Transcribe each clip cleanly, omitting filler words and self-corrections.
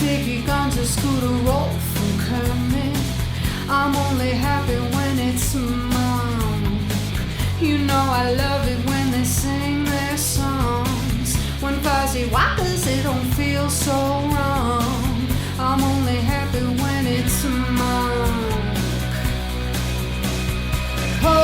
sticky guns, a scooter roll from Kermit. I'm only happy when it's Munk. You know I love it when they sing their songs. When fuzzy whoppers, it don't feel so wrong. I'm only happy when it's Munk. Oh,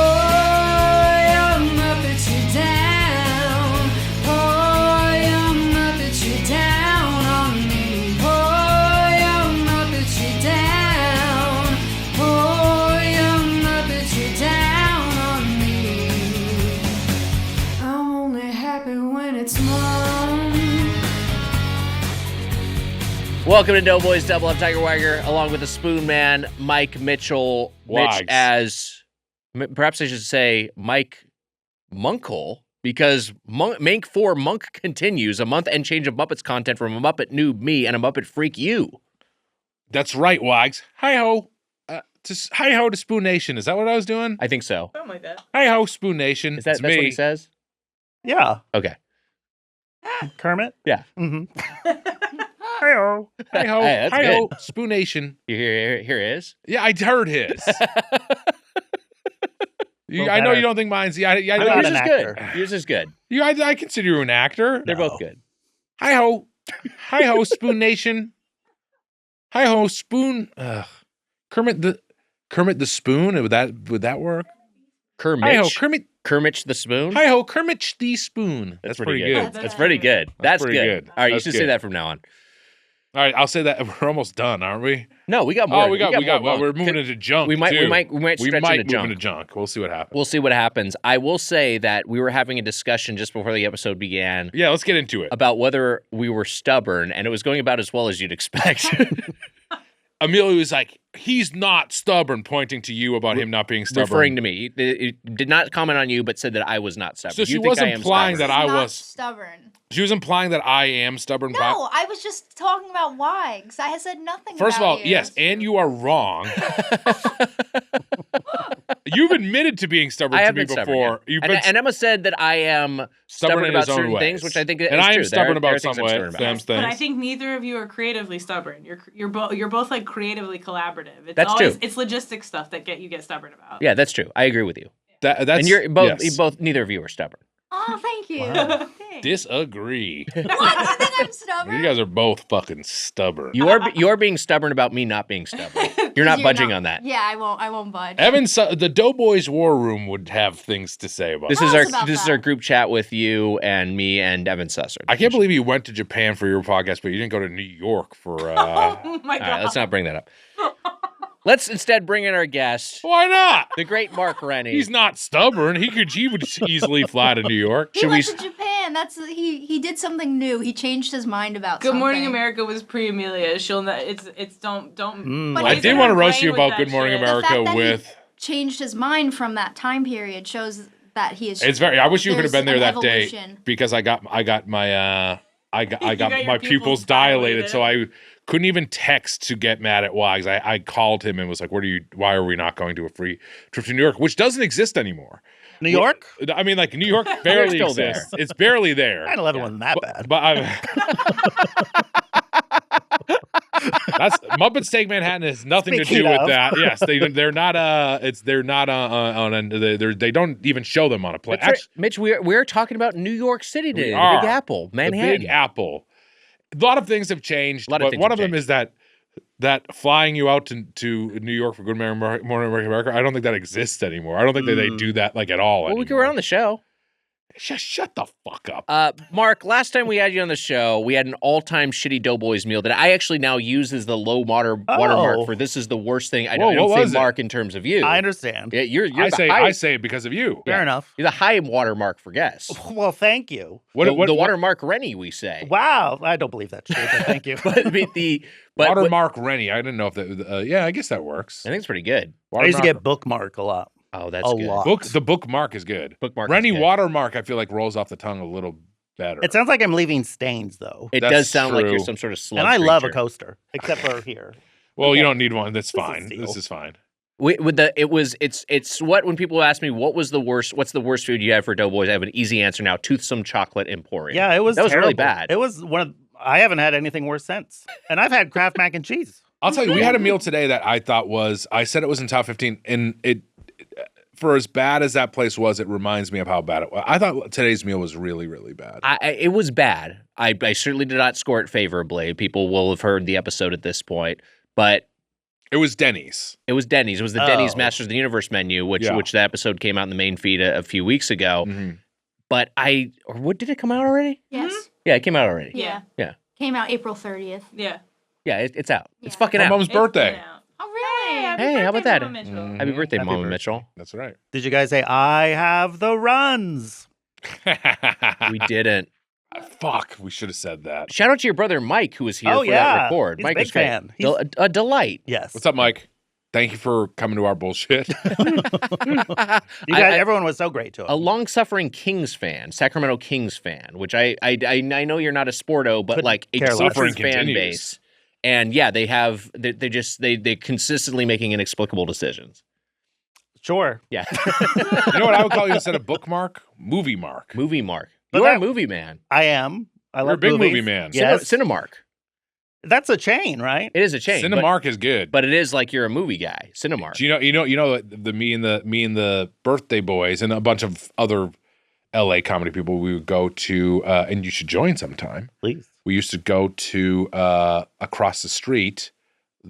young Muppets, you down. Oh, young Muppets, you down on me. Oh, young Muppets, you down. Oh, young Muppets, you down on me. I'm only happy when it's Munk. Welcome to Doughboys Double Up Tiger Wagger, along with the Spoon Man, Mike Mitchell, Wags. Mitch as, perhaps I should say, Mike Munkle, because Maynk 4 Munk continues, a month and change of Muppets content from a Muppet noob me and a Muppet freak you. That's right, Wags. Hi-ho. Hi-ho to Spoon Nation. Is that what I was doing? I think so. Something like that. Hi-ho, Spoon Nation. That's me. what he says? Yeah. Okay. Kermit? Yeah. Mm-hmm. Hi-ho. Hi-ho. Hey, that's Hi-ho, Spoon Nation. Here it is. Yeah, I heard his. I know you don't think mine's... Yeah, I'm No, not yours an is actor. good. Yours is good. I consider you an actor. They're both good. Hi-ho. Hi-ho, Spoon Nation. Hi-ho, Spoon... Kermit the Spoon? Would that work? Hi-ho, Kermit. Kermit the Spoon? Hi-ho, Kermit the Spoon. That's pretty good. That's pretty good. That's pretty good. good. All right, you That's should say good. that from now on. All right, I'll say that. We're almost done, aren't we? No, we got more. Oh, we got. more Well, Munk. we're moving into junk. We might too. stretch into move junk. into junk. We'll see what happens. We'll see what happens. I will say that we were having a discussion just before the episode began Yeah, let's get into it. about whether we were stubborn, and it was going about as well as you'd expect. Amelia was like, "He's not stubborn," pointing to you about him not being stubborn. Referring to me. It did not comment on you, but said that I was not stubborn. So You she think was I am implying stubborn. that I Not was. stubborn. She was implying that I am stubborn. No, I was just talking about Wags. I had said nothing First of about all, you. yes, and you are wrong. You've admitted to being stubborn I to have me been stubborn. before. Yeah. You've been And Emma said that I am stubborn in about his own certain ways. things, which I think is and I am true. stubborn There about are some things I'm stubborn about. things. But I think neither of you are creatively stubborn. You're both like creatively collaborative. It's That's always, true. It's logistics stuff that you get stubborn about. Yeah, that's true. I agree with you. That's And you're both, yes. neither of you are stubborn. Oh, thank you. Wow. Thanks. Disagree. What? You think I'm stubborn? You guys are both fucking stubborn. You're being stubborn about me not being stubborn. You're not budging on that. Yeah, I won't budge. The Doughboys War Room would have things to say about This it. is Tell our us about this is that. our group chat with you and me and Evan Susser. I can't believe you went to Japan for your podcast, but you didn't go to New York for. Oh my All god. right, let's not bring that up. Let's instead bring in our guest, Why not? the great Mark Rennie. He's not stubborn. He would easily fly to New York. He went to Japan. He did something new. He changed his mind about Good something. Morning America was pre-Amelia. She'll not. It's don't. But I he's did in want to her roast you brain with about that Good Morning shit. The America fact that with. he changed his mind from that time period shows that he is. It's very. I wish you could have been there there's that an day evolution. because I got my I got got my your pupils pupils dilated, dilated. so I couldn't even text to get mad at Wags. I called him and was like, why are we not going to a free trip to New York, which doesn't exist anymore. New York? I mean, like New York barely still exists. It's barely there. 9/11 wasn't that bad. But that's Muppets Take Manhattan has nothing to Speaking do with of. that. Yes, they're not they don't even show them on a plane. Mitch, we're talking about New York City today, the are. Big Apple, The Manhattan. Big Apple. A lot of things have changed, A lot of but things one have of them is that flying you out to New York for Good Morning America, I don't think that exists anymore. I don't think that they do that like at all Well, anymore. we can run the show. Shut the fuck up. Mark, last time we had you on the show, we had an all-time shitty Doughboys meal that I actually now use as the low watermark for this is the worst thing. I Whoa, don't what say was it? Mark in terms of you. I understand. Yeah, you're I the say high, I say it because of you. Fair enough. you're the high watermark for guests. Well, thank you. The watermark Rennie, we say. Wow. I don't believe that's true, but thank you. But Watermark Rennie. I didn't know if that. Yeah, I guess that works. I think it's pretty good. I used to get bookmark a lot. Oh, that's A good. lot. The bookmark is good. Bookmark. Rennie is good. Watermark, I feel like rolls off the tongue a little better. It sounds like I'm leaving stains, though. It That's does sound like you're true. some sort of slug And I love a creature. coaster, except for here. Well, you don't need one. That's This is fine. steel. This is fine. It's what when people ask me what's the worst food you had for Doughboys, I have an easy answer now: Toothsome Chocolate Emporium. Yeah, it was that was really terrible. bad. It was one of I haven't had anything worse since. And I've had Kraft mac and cheese. I'll tell you, we had a meal today that I thought I said it was in top 15, and for as bad as that place was, it reminds me of how bad it was. I thought today's meal was really, really bad. It was bad. I certainly did not score it favorably. People will have heard the episode at this point, but It was Denny's. It was Denny's. It was the Denny's Masters of the Universe menu, which the episode came out in the main feed a few weeks ago. Mm-hmm. But what did it come out already? Yes. Yeah, it came out already. Yeah. Yeah. Came out April 30th. Yeah. Yeah, it's out. It's Yeah. fucking My out. mom's birthday. Oh, really? Hey, how about that? Mama Mitchell. Happy birthday, Happy Mama birthday. Mitchell. That's right. Did you guys say, I have the runs? We didn't. Fuck, we should have said that. Shout out to your brother Mike, who was here Oh, for that yeah. record. He's a Mike big was great. fan. He's- A delight. Yes. What's up, Mike? Thank you for coming to our bullshit. You guys, everyone was so great to him. A long-suffering Kings fan, Sacramento Kings fan, which I know you're not a sporto, but Couldn't like a care less. suffering Suffering fan continues. base. And yeah, they're consistently making inexplicable decisions. Sure. Yeah. You know what I would call you instead of bookmark? Movie mark. Movie mark. But You are a that- movie man. I am. I You're a love big movies. movie man. Yes. Cinemark. That's a chain, right? It is a chain. Cinemark is good. But it is like you're a movie guy. Cinemark. Do you know the me and the birthday boys and a bunch of other LA comedy people we would go to and you should join sometime. Please. We used to go to across the street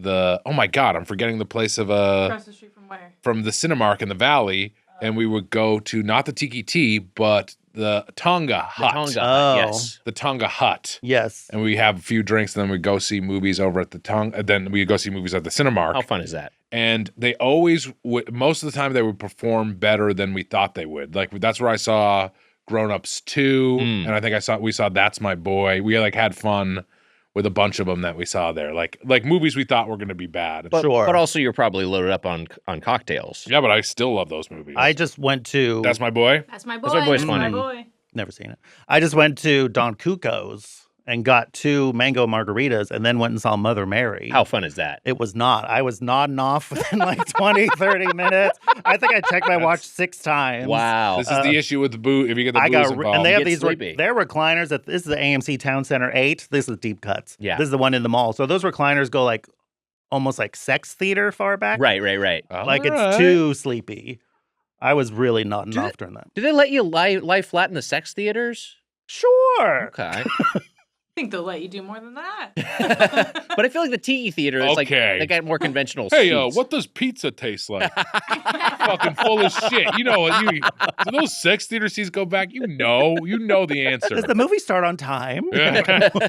oh my god, I'm forgetting the place of Across the street from where? from the Cinemark in the Valley, and we would go to not the Tiki Tea but the Tonga Hut. Tonga. Oh. Yes. The Tonga Hut. Yes. And we have a few drinks, and then we go see movies over at the Tonga. Then we go see movies at the Cinemark. How fun is that? And they always would. Most of the time, they would perform better than we thought they would. Like that's where I saw Grown Ups 2, and I think we saw That's My Boy. We had fun with a bunch of them that we saw there. Like movies we thought were going to be bad. But, Sure. but also you're probably loaded up on cocktails. Yeah, but I still love those movies. I just went to. That's My Boy. That's my boy. That's my boy's My funny. boy. Never seen it. I just went to Don Cuco's and got 2 mango margaritas and then went and saw Mother Mary. How fun is that? It was not. I was nodding off within like 20, 30 minutes. I think I checked my watch 6 times. Wow. This is the issue with the booze. If you get the I booze got, involved, and they You have get these. sleepy. They're recliners. This is the AMC Town Center 8. This is Deep Cuts. Yeah. This is the one in the mall. So those recliners go like almost like sex theater far back. Right. Like it's Alright. too sleepy. I was really nodding Did off during that. Do they let you lie flat in the sex theaters? Sure. Okay. I think they'll let you do more than that. But I feel like the TE theater is like Okay. they got more conventional Hey, seats. what does pizza taste like? Fucking full of shit. You know what? Do those sex theater seats go back? You know the answer. Does the movie start on time? Yeah.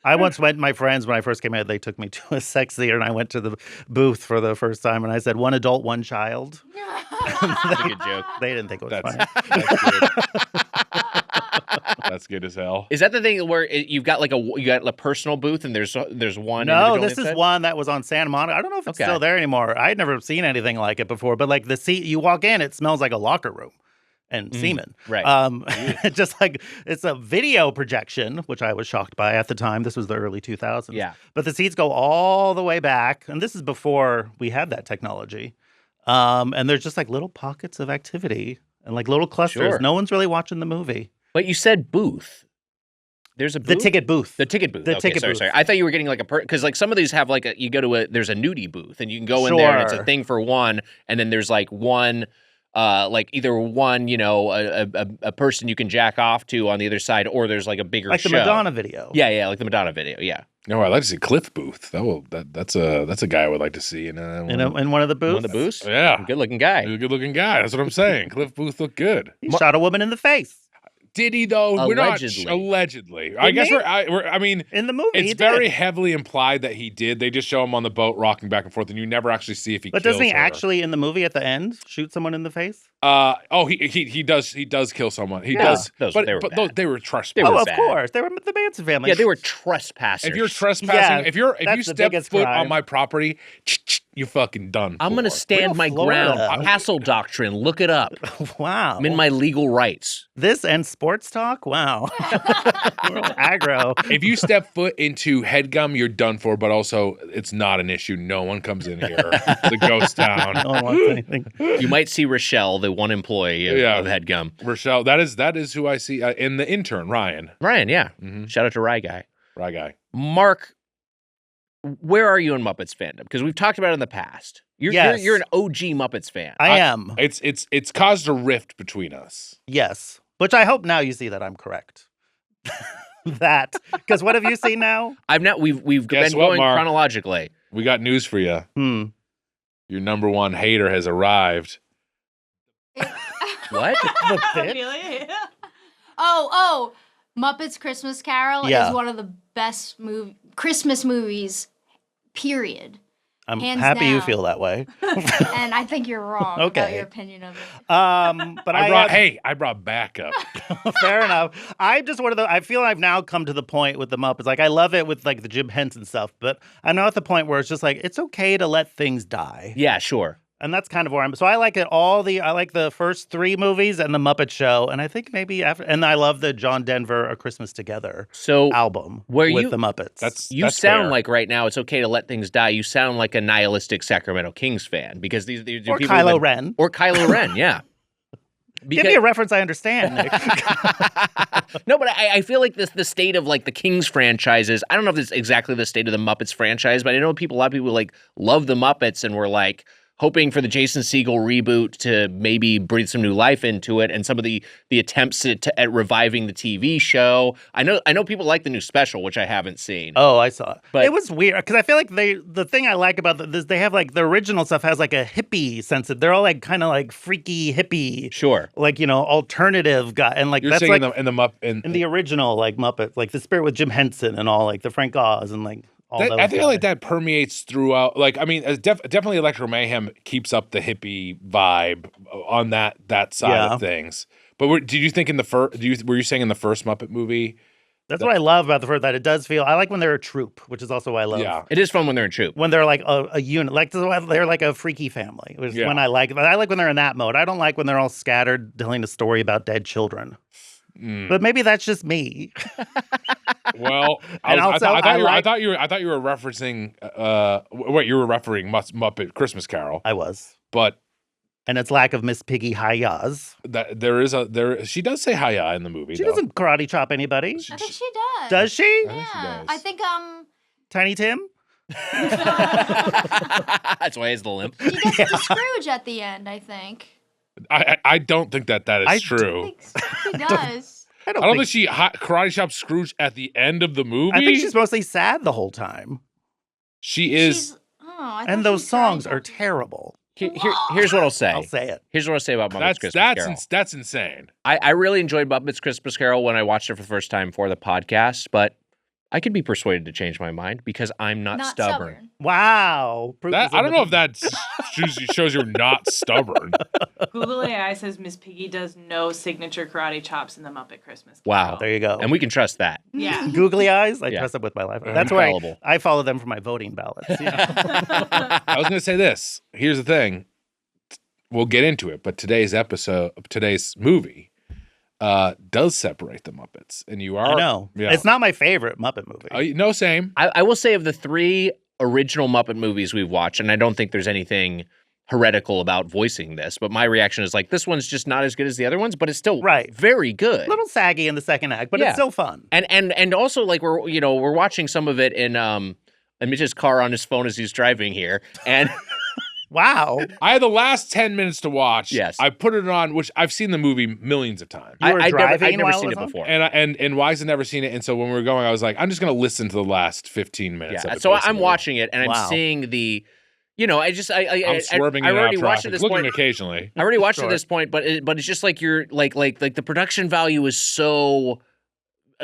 I once went, my friends, when I first came out, they took me to a sex theater and I went to the booth for the first time and I said, 1 adult, 1 child. That's a good joke. They didn't think it was That's, funny. that's good. That's good as hell. Is that the thing where you've got like a personal booth and there's one? No, individual this is inside? one that was on Santa Monica. I don't know if it's Okay. still there anymore. I had never seen anything like it before, but like the seat, you walk in, it smells like a locker room and semen. Right. Just like it's a video projection, which I was shocked by at the time. This was the early 2000s. Yeah. But the seats go all the way back, and this is before we had that technology. And there's just like little pockets of activity and like little clusters. Sure. No one's really watching the movie. But you said booth. There's a booth? The ticket booth. The ticket booth. The Okay, ticket booth. sorry. I thought you were getting like because like some of these have like there's a nudie booth and you can go in there and it's a Sure. thing for one, and then there's like one, like either one, a person you can jack off to on the other side, or there's like a bigger like show. the Madonna video. Yeah, like the Madonna video. Yeah, No, I'd like to see Cliff Booth. That's a guy I would like to see in In one of the booths. one of the booths. Yeah. Good looking guy. He's a good looking guy. That's what I'm saying. Cliff Booth looked good. He shot a woman in the face. Did he though? Allegedly. We're not allegedly. I guess he? I mean, In the movie, he it's very did. heavily implied that he did. They just show him on the boat rocking back and forth, and you never actually see if he. But kills doesn't he her. actually in the movie at the end shoot someone in the face? He does kill someone. He Yeah. does. Those- but they were but bad. those, they were trespassing. They were of bad. course. They were the Manson family. Yeah, they were trespassers. If you're trespassing, Yeah, if you that's the step biggest foot crime. on my property, you're fucking done. I'm going to for. stand my ground. Florida. Castle doctrine. Look it up. Wow. I'm in my legal rights. This and sports talk? Wow. Real aggro. If you step foot into headgum, you're done for. But also, it's not an issue. No one comes in here. The ghost town. No one wants anything. You might see Rochelle, the one employee of Headgum. Rochelle, that is who I see in the intern, Ryan. Ryan, yeah. Mm-hmm. Shout out to Rye Guy. Rye guy. Mark, where are you in Muppets fandom? Because we've talked about it in the past. You're an OG Muppets fan. I am. It's caused a rift between us. Yes. Which I hope now you see that I'm correct. That. Because what have you seen now? We've Guess been what, going Mark? chronologically. We got news for you. Your number one hater has arrived. What? The bitch? Really? Oh, Muppets Christmas Carol Yeah. is one of the best Christmas movies, period. I'm Hands happy you down. feel that way. And I think you're wrong about Okay. your opinion of it. But I brought backup. fair enough. I'm just one of the. I feel I've now come to the point with the Muppets. Like I love it with like the Jim Henson stuff, but I'm now at the point where it's just like it's okay to let things die, Yeah, sure. and that's kind of where I'm. So I like it. I like the first 3 movies and the Muppet Show, and I think maybe after. And I love the John Denver A Christmas Together So album where with you- the Muppets. That's sound fair. like right now it's okay to let things die. You sound like a nihilistic Sacramento Kings fan because these are or people Kylo that- Ren. Or Kylo Ren, yeah. Give me a reference I understand, Nick. No, but I feel like the state of like the Kings franchises. I don't know if it's exactly the state of the Muppets franchise, but I know a lot of people like love the Muppets and were like hoping for the Jason Segel reboot to maybe breathe some new life into it, and some of the attempts at reviving the TV show. I know people like the new special, which I haven't seen. Oh, I saw it. But- It was weird because I feel like the thing I like about this, they have like the original stuff has like a hippie sense. They're all like kind of like freaky hippie, Sure. like alternative guy, and like You're that's saying like in the original like Muppet, like the Spirit with Jim Henson and all like the Frank Oz and like all those. I feel guys. like that permeates throughout. Like, I mean, definitely Electro Mayhem keeps up the hippie vibe on that side Yeah. of things. But did you think in the first? Were you saying in the first Muppet movie? That's what I love about the first. That it does feel. I like when they're a troupe, which is also why I love. Yeah. It is fun when they're in troop. When they're like a unit, like they're like a freaky family. Which is Yeah. when I like. I like when they're in that mode. I don't like when they're all scattered telling a story about dead children. But maybe that's just me. Well, And I like- thought you were referencing what you were referring Muppet Christmas Carol, I was. but And its lack of Miss Piggy Hayas. that she does say hiya in the movie. She though. doesn't karate chop anybody. I think she does. Does she? I think she Yeah. does. I think Tiny Tim? That's why he has the limp. she gets to Scrooge at the end, I think. I don't think that is I true. I think she does. I don't think she karate chops Scrooge at the end of the movie. I think she's mostly sad the whole time. She is. She's, I And thought those she songs tried are to- terrible. Here's what I'll say. I'll say it. Here's what I'll say about Muppets Christmas Carol. That's insane. I really enjoyed Muppets Christmas Carol when I watched it for the first time for the podcast, but I could be persuaded to change my mind because I'm not stubborn. Wow. Proof is in I don't the know if pudding. that shows you're not stubborn. Google AI says Miss Piggy does no signature karate chops in the Muppet Christmas. Wow. There you go. And we can trust that. Yeah. Googly eyes? I Yeah. trust them with my life. That's why Infallible. I follow them for my voting ballots. You know? I was going to say this. Here's the thing. We'll get into it, but today's movie does separate the Muppets, and you are. I know. Yeah. It's not my favorite Muppet movie. No, same. I will say of the 3 original Muppet movies we've watched, and I don't think there's anything heretical about voicing this, but my reaction is like, this one's just not as good as the other ones, but it's still very good. A little saggy in the second act, but Yeah. it's still fun. And also like we're watching some of it in Mitch's car on his phone as he's driving here, and Wow. I had the last 10 minutes to watch. Yes. I put it on, which I've seen the movie millions of times. You were I'd driving never while seen it it was on? before. And Wise had never seen it. And so when we were going, I was like, I'm just going to listen to the last 15 minutes. Yeah. of it, So I'm basically. watching it and I'm Wow. seeing the, I'm swerving I in and out already of watched traffic, at this looking point. occasionally. I already watched Sure. at this point, but it's just like you're like the production value is so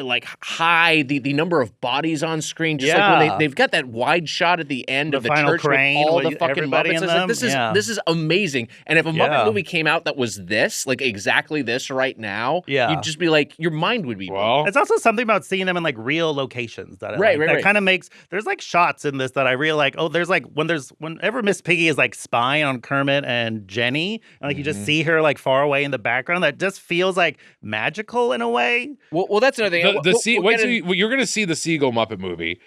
like high, the number of bodies on screen, just like when Yeah. they've got that wide shot at the end The of the final church crane with all with the fucking everybody Muppets. in I was like, them. this is Yeah. this is amazing. And if a Yeah. Muppet movie came out that was this, like exactly this right now, Yeah. you'd just be like, your mind would be blown. Well, It's also something about seeing them in like real locations that I Right, like. right, That right. kind of makes there's like shots in this that I really like. Oh, there's like whenever Miss Piggy is like spying on Kermit and Jenny, and like you just see her like far away in the background, that just feels like magical in a way. Well, that's another thing. You're going to see the Seagull Muppet movie,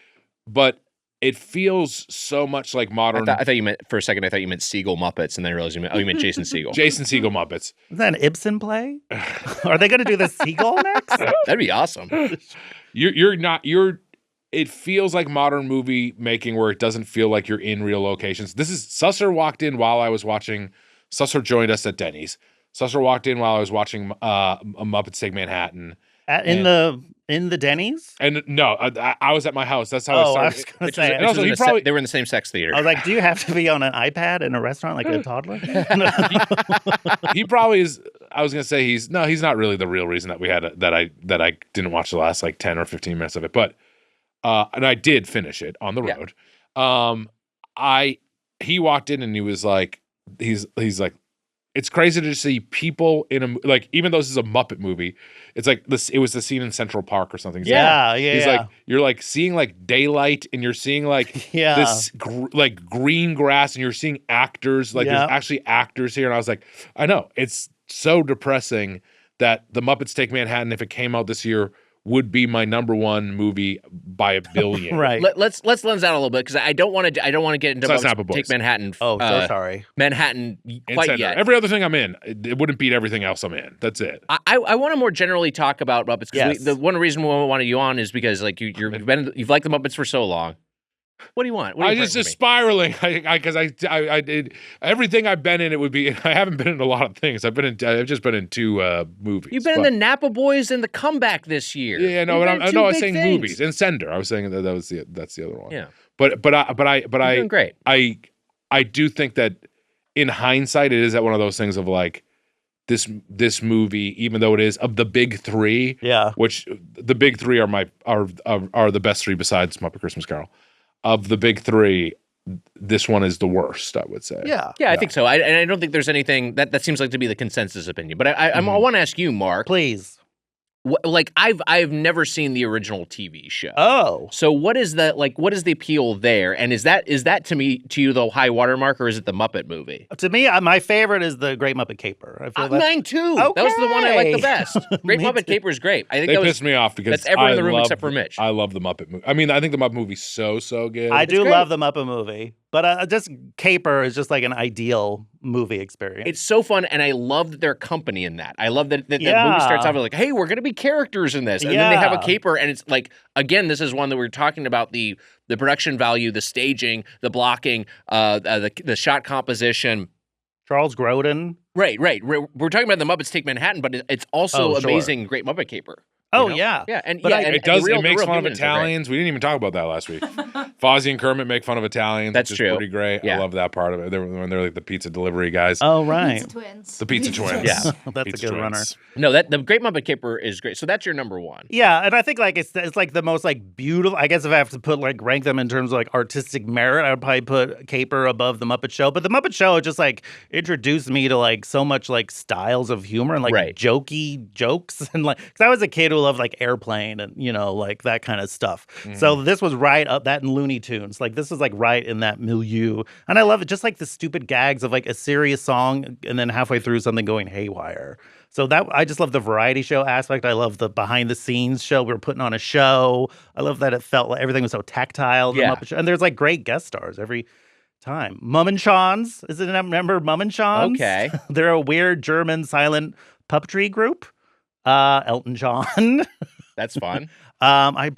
but it feels so much like modern I thought you meant for a second. I thought you meant Seagull Muppets, and then I realized you meant Jason Segel. Jason Segel Muppets. Is that an Ibsen play? Are they going to do the seagull next? That'd be awesome. It feels like modern movie making where it doesn't feel like you're in real locations. Susser walked in while I was watching. Susser joined us at Denny's. Susser walked in while I was watching a Muppets Take Manhattan. In the Denny's? And no, I was at my house. That's how it Oh, I started. was going to Which was- say. And also, which he was in probably- they were in the same sex theater. I was like, do you have to be on an iPad in a restaurant like a toddler? He probably is. I was gonna say he's not really the real reason that we had that I didn't watch the last like 10 or 15 minutes of it, but and I did finish it on the road. He walked in and he was like, he's like, it's crazy to see people in a like, even though this is a Muppet movie, it's like this. It was the scene in Central Park or something. He's like, He's like, you're like seeing like daylight, and you're seeing like this like green grass, and you're seeing actors. Like there's actually actors here, and I was like, I know it's so depressing that the Muppets Take Manhattan, if it came out this year, would be my number one movie by a billion. Right. Let's lens out a little bit because I don't want to get into So that's Muppets Doughboys. Take Manhattan. Oh, so sorry. Manhattan And quite Sender. yet. Every other thing I'm in, it wouldn't beat everything else I'm in. That's it. I want to more generally talk about Muppets because Yes. the one reason we wanted you on is because like you've liked the Muppets for so long. What do you want? What do you just spiraling. Because I did everything I've been in. It would be. I haven't been in a lot of things. I've just been in 2 movies. You've been in the Napa Boys and the Comeback this year. Yeah, no, You've but been in I two know I was big saying things. movies and Sender. I was saying that's the other one. Yeah, but you're doing great. I do think that in hindsight, it is that one of those things of like this movie, even though it is of the big 3, which the big 3 are the best 3 besides Muppet Christmas Carol. Of the big 3, this one is the worst, I would say. Yeah. I think so. I don't think there's anything that seems like to be the consensus opinion. But I want to ask you, Mark. Please. Like I've never seen the original TV show. Oh. So what is the appeal there? And is that to you the high watermark, or is it the Muppet movie? To me, my favorite is the Great Muppet Caper. I feel Mine too. That was the one I like the best. Great Me Muppet too. Caper is great. I think They pissed me off because that's everyone in the room I except for Mitch. I love the Muppet movie. I mean, I think the Muppet movie's so good. I do great. love the Muppet movie, but just Caper is just like an ideal movie experience. It's so fun, and I love their company in that. I love that the movie starts off with like, "Hey, we're going to be characters in this," and then they have a caper, and it's like, again, this is one that we're talking about the production value, the staging, the blocking, the shot composition. Charles Grodin. Right. We're talking about the Muppets Take Manhattan, but it's also amazing. Great Muppet Caper. Oh, you know? yeah. Yeah, and But yeah, I- and It does. the real- It makes the real fun of humans are great. Italians. We didn't even talk about that last week. Fozzie and Kermit make fun of Italians. That's which true. is pretty great. Yeah. I love that part of it. When they're like the pizza delivery guys. Oh, right. Pizza Twins. The Pizza Twins. Yeah. That's Pizza a good runner. Twins. No, the Great Muppet Caper is great. So that's your number one. Yeah, and I think like it's like the most like beautiful. I guess if I have to put like rank them in terms of like artistic merit, I would probably put Caper above the Muppet Show. But the Muppet Show just like introduced me to like so much like styles of humor and like jokey jokes and like because I was a kid who loved like Airplane and like that kind of stuff. So this was right up that in Looney Tunes. Like this is like right in that milieu, and I love it. Just like the stupid gags of like a serious song and then halfway through something going haywire. So that I just love the variety show aspect. I love the behind the scenes show. We were putting on a show. I love that it felt like everything was so tactile. The Muppet Show. And there's like great guest stars every time. Mum and Sean's. Remember Mum and Sean's? Okay. They're a weird German silent puppetry group. Elton John. That's fun. My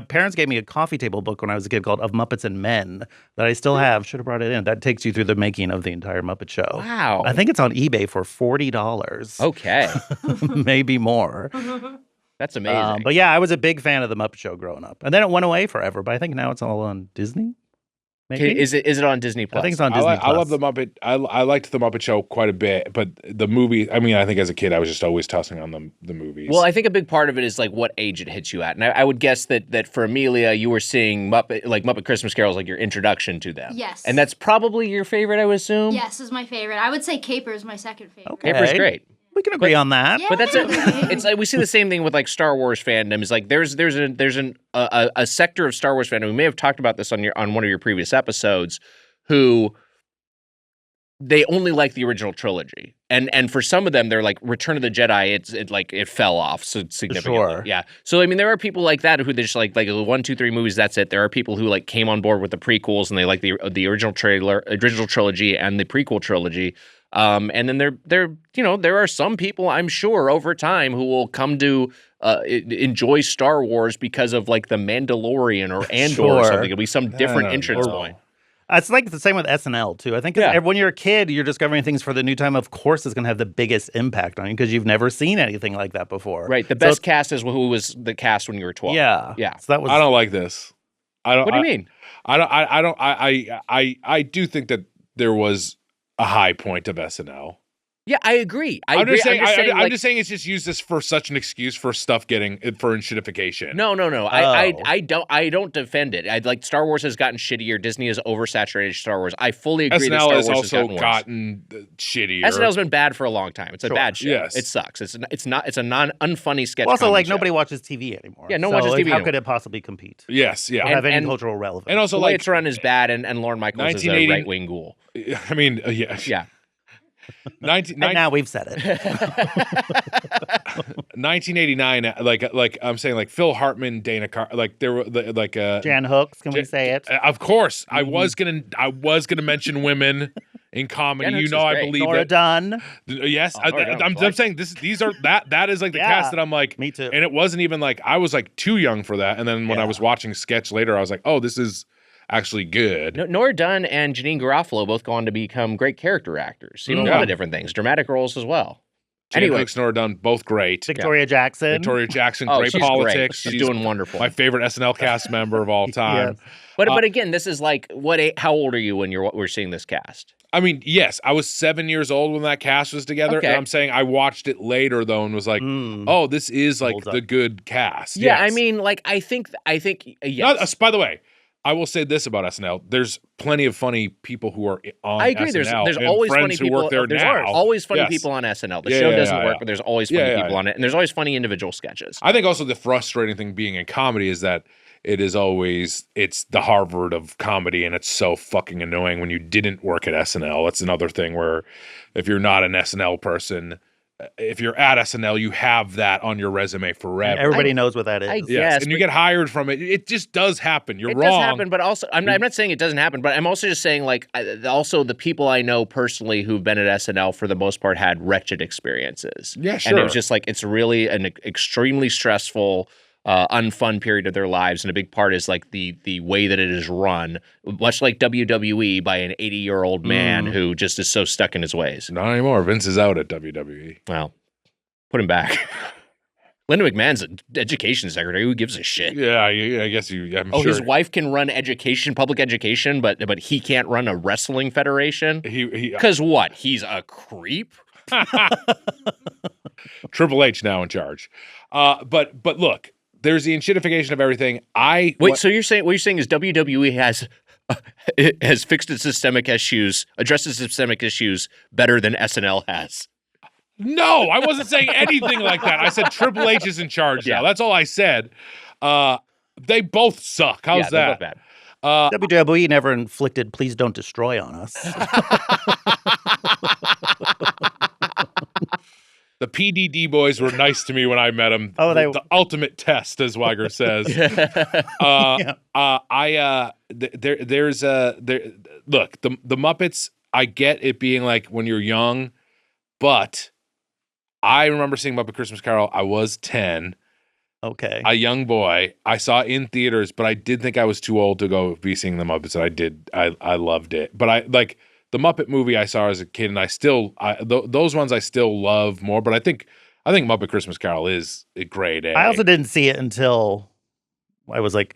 parents gave me a coffee table book when I was a kid called Of Muppets and Men that I still have. Should have brought it in. That takes you through the making of the entire Muppet Show. Wow. I think it's on eBay for $40. Okay. Maybe more. That's amazing. But yeah, I was a big fan of the Muppet Show growing up. And then it went away forever. But I think now it's all on Disney. Maybe? Is it on Disney Plus? I think it's on Disney Plus. I love the Muppet. I liked the Muppet Show quite a bit, but the movie. I mean, I think as a kid, I was just always tossing on the movies. Well, I think a big part of it is like what age it hits you at, and I would guess that for Amelia, you were seeing Muppet Christmas Carol as like your introduction to them. Yes. And that's probably your favorite, I would assume. Yes, is my favorite. I would say Caper is my second favorite. Okay. Caper's great. We can agree on that. Yeah. But that's it's like we see the same thing with like Star Wars fandom. Is like there's a sector of Star Wars fandom. We may have talked about this on one of your previous episodes, who they only like the original trilogy, and for some of them they're like Return of the Jedi. It fell off so significantly. Sure. Yeah. So I mean there are people like that who they just like the 1, 2, 3 movies. That's it. There are people who like came on board with the prequels and they like the original trilogy and the prequel trilogy. And then there are some people I'm sure over time who will come to enjoy Star Wars because of like the Mandalorian or Andor or something. It'll be some different entrance point. It's like the same with SNL too. I think when you're a kid, you're discovering things for the new time. Of course, it's going to have the biggest impact on you because you've never seen anything like that before. Right. The best cast is who was the cast when you were 12. Yeah. Yeah. So that was. I don't like this. I don't. What do you mean? I do think that there was a high point of SNL. Yeah, I agree. I'm just saying it's just used as for such an excuse for stuff for enshittification. No. I don't defend it. I'd like Star Wars has gotten shittier. Disney has oversaturated Star Wars. I fully agree that Star Wars has gotten shittier. SNL's been bad for a long time. It's a bad show. Yes. It sucks. It's a unfunny sketch. Well, also, like show. nobody watches TV anymore. Yeah, no one watches TV How anymore. could it possibly compete? Yes, yeah. Or have any cultural relevance? And also, the way like it's run is bad, and Lorne Michaels is a right-wing ghoul. I mean, yeah. Yeah. And now we've said it. 1989, like I'm saying, like Phil Hartman, Dana Carvey, like there were like Jan Hooks. Can we say it? Of course, I was gonna mention women in comedy. Hooks I great. believe Nora Dunn. Yes, Nora Dunn, I'm saying these are that is like the cast that I'm like. Me too. And it wasn't even like I was like too young for that. And then when I was watching sketch later, I was like, oh, this is actually good. Nora Dunn and Janine Garofalo both go on to become great character actors. A lot of different things, dramatic roles as well. Anyway, Hooks, Nora Dunn, both great. Victoria Jackson. Great she's politics. Great. She's doing wonderful. My favorite SNL cast member of all time. Yes. But again, this is like how old are you when we're seeing this cast? I mean, yes, I was 7 years old when that cast was together. Okay. And I'm saying I watched it later though and was like, oh, this is like the good cast. Yeah, yes. I mean, like I think yes. By the way, I will say this about SNL: there's plenty of funny people who are on. I agree. SNL There's and always friends funny who people. work there There's now. always funny Yes. people on SNL. The show doesn't work, but there's always funny people on it, and there's always funny individual sketches. I think also the frustrating thing being in comedy is that it's the Harvard of comedy, and it's so fucking annoying when you didn't work at SNL. That's another thing where if you're not an SNL person. If you're at SNL, you have that on your resume forever. Everybody knows what that is. I Yes, guess, and you get hired from it. It just does happen. You're it wrong. It does happen, but also I'm not saying it doesn't happen, but I'm also just saying like also the people I know personally who've been at SNL for the most part had wretched experiences. Yeah, sure. And it was just like it's really an extremely stressful, unfun period of their lives, and a big part is like the way that it is run, much like WWE by an 80-year-old man who just is so stuck in his ways. Not anymore. Vince is out at WWE. Well, put him back. Linda McMahon's an education secretary. Who gives a shit? Yeah, I guess you. I'm sure. His wife can run public education, but he can't run a wrestling federation. Because what? He's a creep. Triple H now in charge. But look, there's the enshittification of everything. So you're saying what you're saying is WWE has fixed its systemic issues, addressed its systemic issues better than SNL has. No, I wasn't saying anything like that. I said Triple H is in charge now. That's all I said. They both suck. How's that? They're both bad. WWE never inflicted "Please Don't Destroy" on us. The PDD boys were nice to me when I met them. Oh, the ultimate test, as Weiger says. Look, the Muppets. I get it being like when you're young, but I remember seeing Muppet Christmas Carol. I was 10. Okay. A young boy. I saw it in theaters, but I did think I was too old to go be seeing the Muppets. And I did. I loved it. But I like the Muppet movie I saw as a kid, and I still those ones I still love more. But I think Muppet Christmas Carol is a great. I also didn't see it until I was like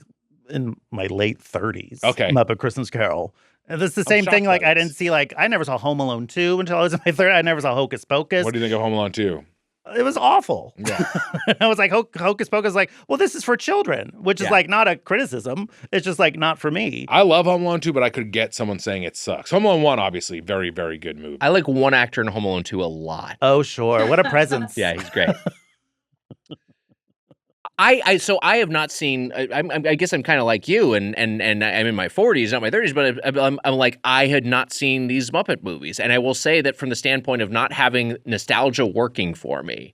in my late 30s. Okay. Muppet Christmas Carol. And it's the same thing. shocked Like by I this. didn't see I never saw Home Alone 2 until I was in my 30s. I never saw Hocus Pocus. What do you think of Home Alone 2? It was awful. Yeah. I was like, Hocus Pocus, like, well, this is for children, which is like not a criticism. It's just like not for me. I love Home Alone 2, but I could get someone saying it sucks. Home Alone 1, obviously, very, very good movie. I like one actor in Home Alone 2 a lot. Oh, sure. What a presence. Yeah, he's great. So I have not seen. I guess I'm kind of like you, and I'm in my 40s, not my 30s, but I'm like I had not seen these Muppet movies, and I will say that from the standpoint of not having nostalgia working for me,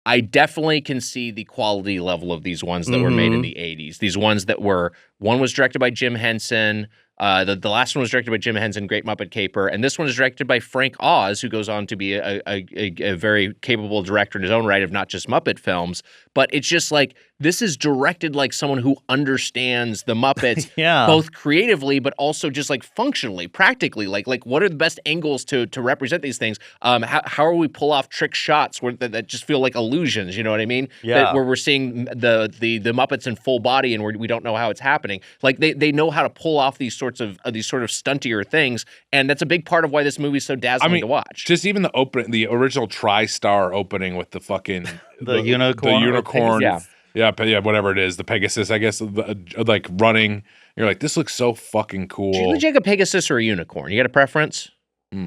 I definitely can see the quality level of these ones that were made in the 80s. These ones that were one was directed by Jim Henson. The last one was directed by Jim Henson, Great Muppet Caper, and this one is directed by Frank Oz, who goes on to be a very capable director in his own right of not just Muppet films. But it's just like this is directed like someone who understands the Muppets, both creatively but also just like functionally, practically. Like what are the best angles to represent these things? How are we pull off trick shots that just feel like illusions? You know what I mean? Yeah. Where we're seeing the Muppets in full body and we don't know how it's happening. Like they know how to pull off these sort of stuntier things, and that's a big part of why this movie's so dazzling to watch. Just even the original TriStar opening with the fucking the unicorn. The unicorn. Yeah. Yeah, whatever it is, the Pegasus, I guess, like running. You're like, this looks so fucking cool. Do you like a Pegasus or a unicorn? You got a preference?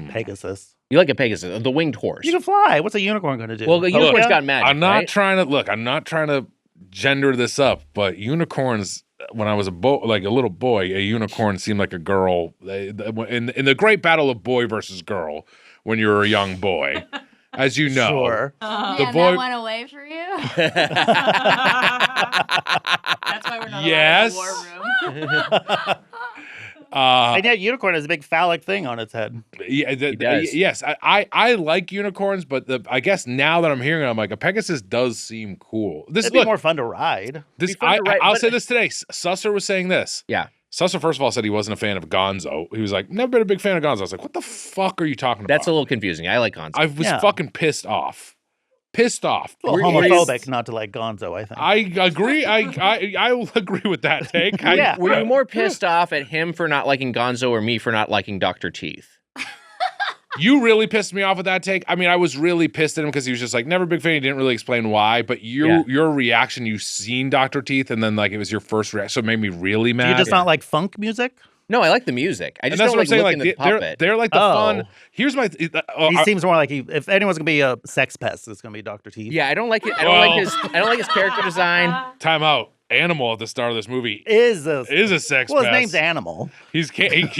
Pegasus. You like a Pegasus, the winged horse. You can fly. What's a unicorn going to do? Well, the unicorn's got magic. I'm not trying to gender this up, but unicorns. When I was a little boy, a unicorn seemed like a girl. In the great battle of boy versus girl, when you were a young boy, as you know, Sure. Yeah, boy- that went away for you. That's why we're not Yes. allowed in the war room. And yet, unicorn has a big phallic thing on its head. Yeah, does. yes, I like unicorns, but I guess now that I'm hearing it, I'm like, a Pegasus does seem cool. It'd be more fun to ride. I'll say this today. Susser was saying this. Yeah. Susser, first of all, said he wasn't a fan of Gonzo. He was like, never been a big fan of Gonzo. I was like, what the fuck are you talking about? That's a little confusing. I like Gonzo. I was fucking pissed off. Pissed off. A little homophobic not to like Gonzo, I think. I agree. I will agree with that take. Yeah. Were you more pissed off at him for not liking Gonzo or me for not liking Dr. Teeth? You really pissed me off with that take. I mean, I was really pissed at him because he was just like, never a big fan. He didn't really explain why. But your reaction, you've seen Dr. Teeth, and then like it was your first reaction, so it made me really mad. Do you just not like funk music? No, I like the music. I just that's don't what I'm like saying. looking at the puppet. They're like the fun. Here's my. He seems more like if anyone's gonna be a sex pest, it's gonna be Dr. Teeth. Yeah, I don't like it. I don't like his character design. Time out. Animal at the start of this movie Is a sex well, his pest. name's Animal. He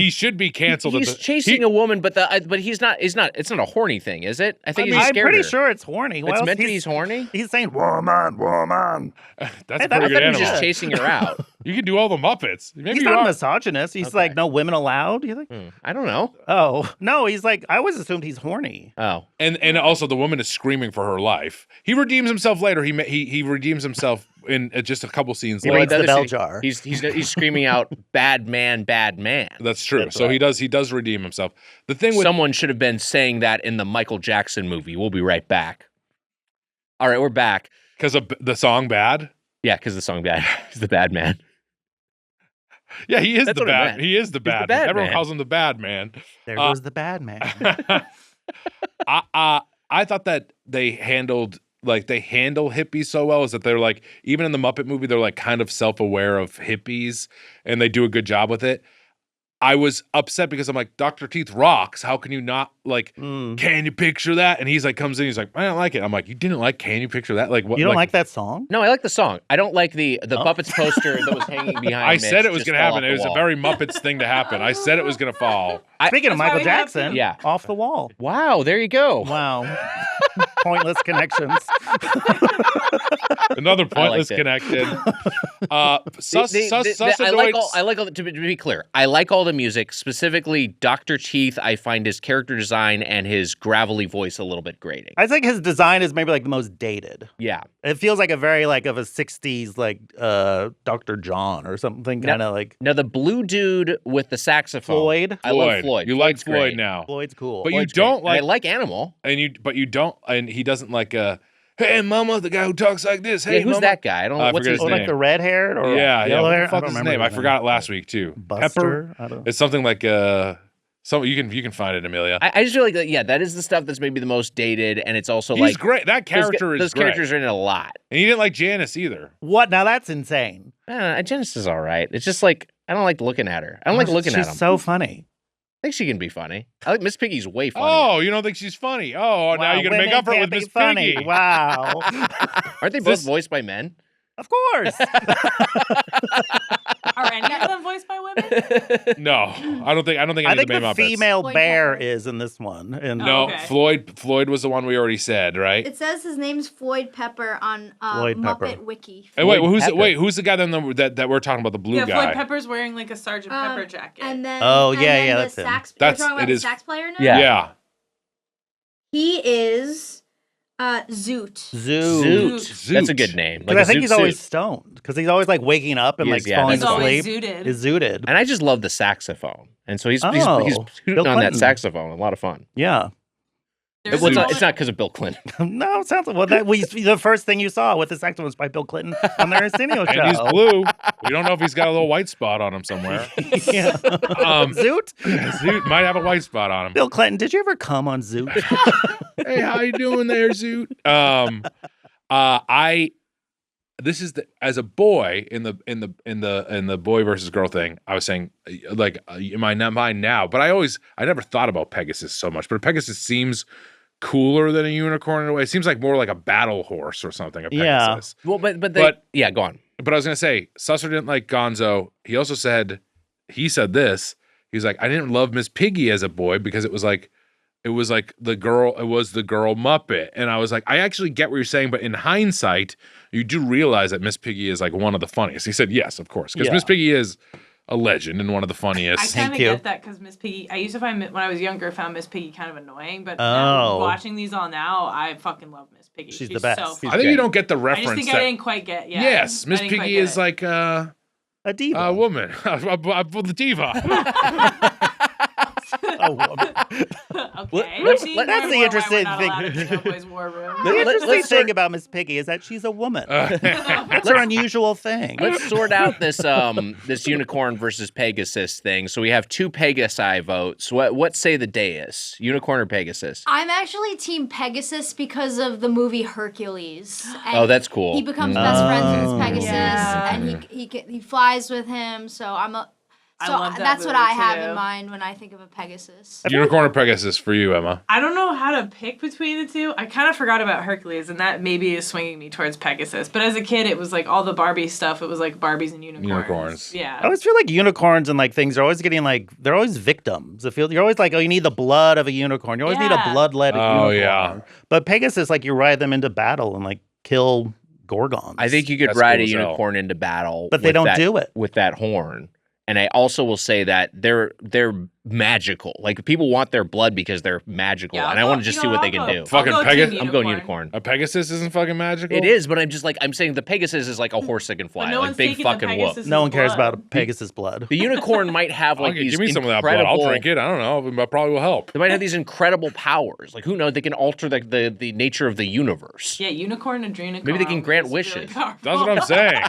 should be canceled. He's chasing a woman, but he's not. It's not a horny thing, is it? I think he's I'm scared pretty of her. sure it's horny. It's meant to be he's horny. He's saying woman, woman. That's Hey, a that- pretty I good thought he was animal. just chasing her out. You can do all the Muppets. Maybe He's you not a are. misogynist. He's like no women allowed. You think? I don't know. Oh no, he's like I always assumed he's horny. Oh, And also the woman is screaming for her life. He redeems himself later. He redeems himself in just a couple scenes He later. reads the other bell scene, jar. He's screaming out "bad man, bad man." That's true. That's So right. he does redeem himself. The thing with Someone should have been saying that in the Michael Jackson movie. We'll be right back. All right, we're back. because of the song "Bad." Yeah, because the song "Bad." He's the bad man. Yeah, he is That's the what I bad. meant. He is the the bad. bad Everyone man. calls him the bad man. There goes the bad man. I thought that they handle hippies so well, is that they're like, even in the Muppet movie, they're like kind of self-aware of hippies and they do a good job with it. I was upset because I'm like, Dr. Teeth rocks. How can you not like, can you picture that? And he's like, comes in, he's like, I don't like it. I'm like, you didn't like, can you picture that? Like, what? You don't like that song? No, I like the song. I don't like the Muppets poster that was hanging behind. I said it was going going to happen. It was a very Muppets thing to happen. I said it was going to fall. Speaking of That's why Michael we have Jackson, to- Yeah. off the wall. Wow, there you go. Wow. Pointless connections. Another pointless it. connection. I like all, to be clear, I like all the music, specifically Dr. Teeth. I find his character design and his gravelly voice a little bit grating. I think his design is maybe like the most dated. Yeah. It feels like a very like of a 60s like Dr. John or something kind of like Now the blue dude with the saxophone. Floyd. I love Floyd. You like Floyd's Floyd great. now. Floyd's cool. But Floyd's you don't great. And I like like Animal. but you don't, and he doesn't like hey Hey, mama, the guy who talks like this. Hey, Yeah, who's mama. that guy? I don't know. I What's forget his his Oh, name? like the red haired or Yeah, yellow What hair? the fuck I is don't his name? remember I his forgot it last week too. Buster? Pepper. I don't. It's something like some you can find it, Amelia. I just feel like that is the stuff that's maybe the most dated, and it's also He's like great. That character those is great. characters are in it a lot. And he didn't like Janice either. What? Now that's insane. I don't know, Janice is all right. It's just like I don't like looking at her. I don't like looking at She's him. so funny. I think she can be funny. I like Miss Piggy's way funny. Oh, you don't think she's funny? Oh, now Wow, you're gonna make women up for it can't with be Miss funny. Piggy. Wow. Aren't they both voiced by men? Of course. Are any of them voiced by women? No, I don't think any I of think the May the Muppets. female Floyd bear Pepper. is in this one. And No, okay. Floyd was the one we already said, right? It says his name's Floyd Pepper on Floyd Pepper. Muppet Wiki. Hey, wait, Floyd Pepper. who's the guy then that we're talking about? The blue Yeah, guy. Floyd Pepper's wearing like a Sergeant Pepper jacket. And then Oh, and yeah, then yeah, the that's him. sax, That's- you're talking about it the is- sax player now? Yeah. Yeah. He is Zoot. Zoot. That's a good name. Because Like I think a he's zoot always suit. stoned. Because he's always like waking up and He like is, yeah, falling He's always asleep. zooted. Is zooted. And I just love the saxophone. And so he's Oh, tooting Bill on that Clinton. saxophone. A lot of fun. Yeah. There's Well, a it's not because of Bill Clinton. No, it sounds like the first thing you saw with the saxophone was by Bill Clinton on the Arsenio show. And he's blue. We don't know if he's got a little white spot on him somewhere. Yeah. Zoot? Zoot might have a white spot on him. Bill Clinton, did you ever come on Zoot? Hey, how you doing there, Zoot? This is as a boy in the boy versus girl thing. I was saying like in my mind now, but I never thought about Pegasus so much. But Pegasus seems cooler than a unicorn in a way. It seems like more like a battle horse or something. A Yeah. Pegasus. Well, yeah, go on. But I was gonna say, Susser didn't like Gonzo. He also said this. He's like, I didn't love Miss Piggy as a boy because it was like the girl Muppet. And I was like, I actually get what you're saying, but in hindsight, you do realize that Miss Piggy is like one of the funniest. He said, yes, of course, because Yeah. Miss Piggy is a legend and one of the I funniest. kind of you. get that because Miss Piggy. I used to find when I was younger, found Miss Piggy kind of annoying. But Oh. watching these all now, I fucking love Miss Piggy. She's the best. So She's fun. I think you don't get the I reference just think that. I didn't quite get. Yeah. Yes, I Miss didn't quite Piggy get is it. like A diva. a woman, a diva. A woman. Okay. let's- See, let- that's more the why we're interesting not thing. allowed in the Doughboys War Room. The interesting let's thing sort- about Miss Piggy is that she's a woman. Uh, That's her unusual thing. Let's sort out this this unicorn versus Pegasus thing. So we have two Pegasi votes. What say the dais? Unicorn or Pegasus? I'm actually Team Pegasus because of the movie Hercules. And Oh, that's cool. He becomes best friends with Oh. Pegasus, Yeah. and he flies with him. So I love that that's what movie, I have too. in mind when I think of a Pegasus. Unicorn or Pegasus for you, Emma? I don't know how to pick between the two. I kind of forgot about Hercules, and that maybe is swinging me towards Pegasus. But as a kid, it was like all the Barbie stuff. It was like Barbies and unicorns. Unicorns. Yeah. I always feel like unicorns and like things are always getting like they're always victims. You're always like, oh, you need the blood of a unicorn. You always need a Yeah. blood-led Oh, unicorn. yeah. But Pegasus, like you ride them into battle and like kill gorgons. I think you could That's ride cool a as hell. unicorn into battle, But they with don't that- do it. with that horn. And I also will say that they're magical. Like people want their blood because they're magical, Yeah, and I I'll want go- to just you see know, what I'll they can go- do. I'll Fucking go Pegasus- Team I'm going Unicorn. unicorn. A Pegasus isn't fucking magical? It is, but I'm saying the Pegasus is like a horse that can fly, But no like one's big taking the fucking whoop. Pegasus' no one cares blood. about Pegasus blood. The unicorn might have like Okay, these give me some of that blood. incredible. I'll drink it. I don't know. That probably will help. They might have these incredible powers. Like who knows? They can alter the nature of the universe. Yeah, unicorn and adrenocorn. Maybe they can grant is really wishes. powerful. That's what I'm saying.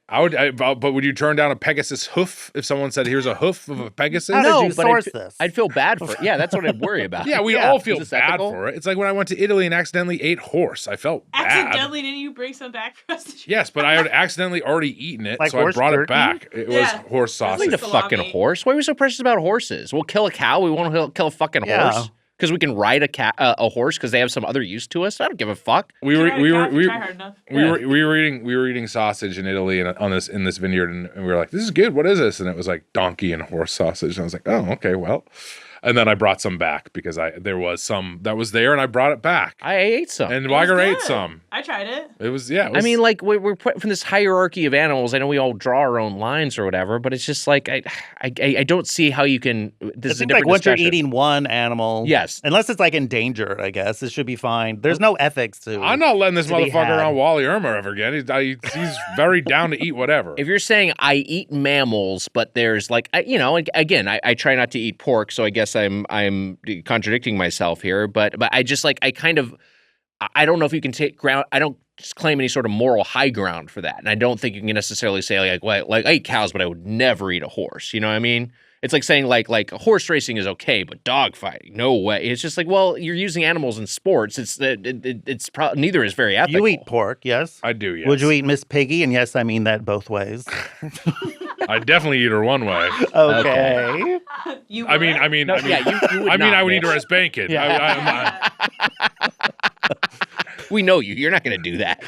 But would you turn down a Pegasus hoof if someone said, "Here's a hoof of a Pegasus"? How did No, you but source this? I'd feel bad for it. Yeah, that's what I'd worry about. Yeah, we Yeah. all feel Is this bad ethical? for it. It's like when I went to Italy and accidentally ate horse. I felt bad. Accidentally, didn't you bring some back for us to try? Yes, but I had accidentally already eaten it, Like so I horse brought it jerky? back. It was Yeah. horse I sausage. need a Salami. fucking horse. Why are we so precious about horses? We'll kill a cow. We won't kill a fucking Yeah. horse because we can ride a horse because they have some other use to us. I don't give a fuck. We Try were hard we were enough, we try were, hard enough. we were eating sausage in Italy and in this vineyard, and we were like, "This is good. What is this?" And it was like donkey and horse sausage. And I was like, "Oh, okay, well." And then I brought some back because there was some that was there, and I brought it back. I ate some. And It was Weiger ate good. some. I tried it. It was yeah. It I was, mean, like we're put from this hierarchy of animals. I know we all draw our own lines or whatever, but it's just like I don't see how you can. This It is a seems different like once discussion. you're eating one animal, Yes. unless it's like endangered, I guess it should be fine. There's no ethics to. I'm not letting this to be motherfucker had. on Wally Irma ever again. He's very down to eat whatever. If you're saying I eat mammals, but there's like again, I try not to eat pork, so I guess I'm contradicting myself here. But I just like I kind of I don't know if you can take ground. I don't just claim any sort of moral high ground for that, and I don't think you can necessarily say like, well, like I eat cows, but I would never eat a horse. You know what I mean? It's like saying like horse racing is okay, but dog fighting, no way. It's just like, well, you're using animals in sports. It's neither is very ethical. You eat pork, yes? I do, yes. Would you eat Miss Piggy? And yes, I mean that both ways. I definitely eat her one way. Okay. You I mean, would? I mean, No, I mean, yeah, you would I mean, not, I would eat her Mitch. as bacon. Yeah. We know you. You're not going to do that.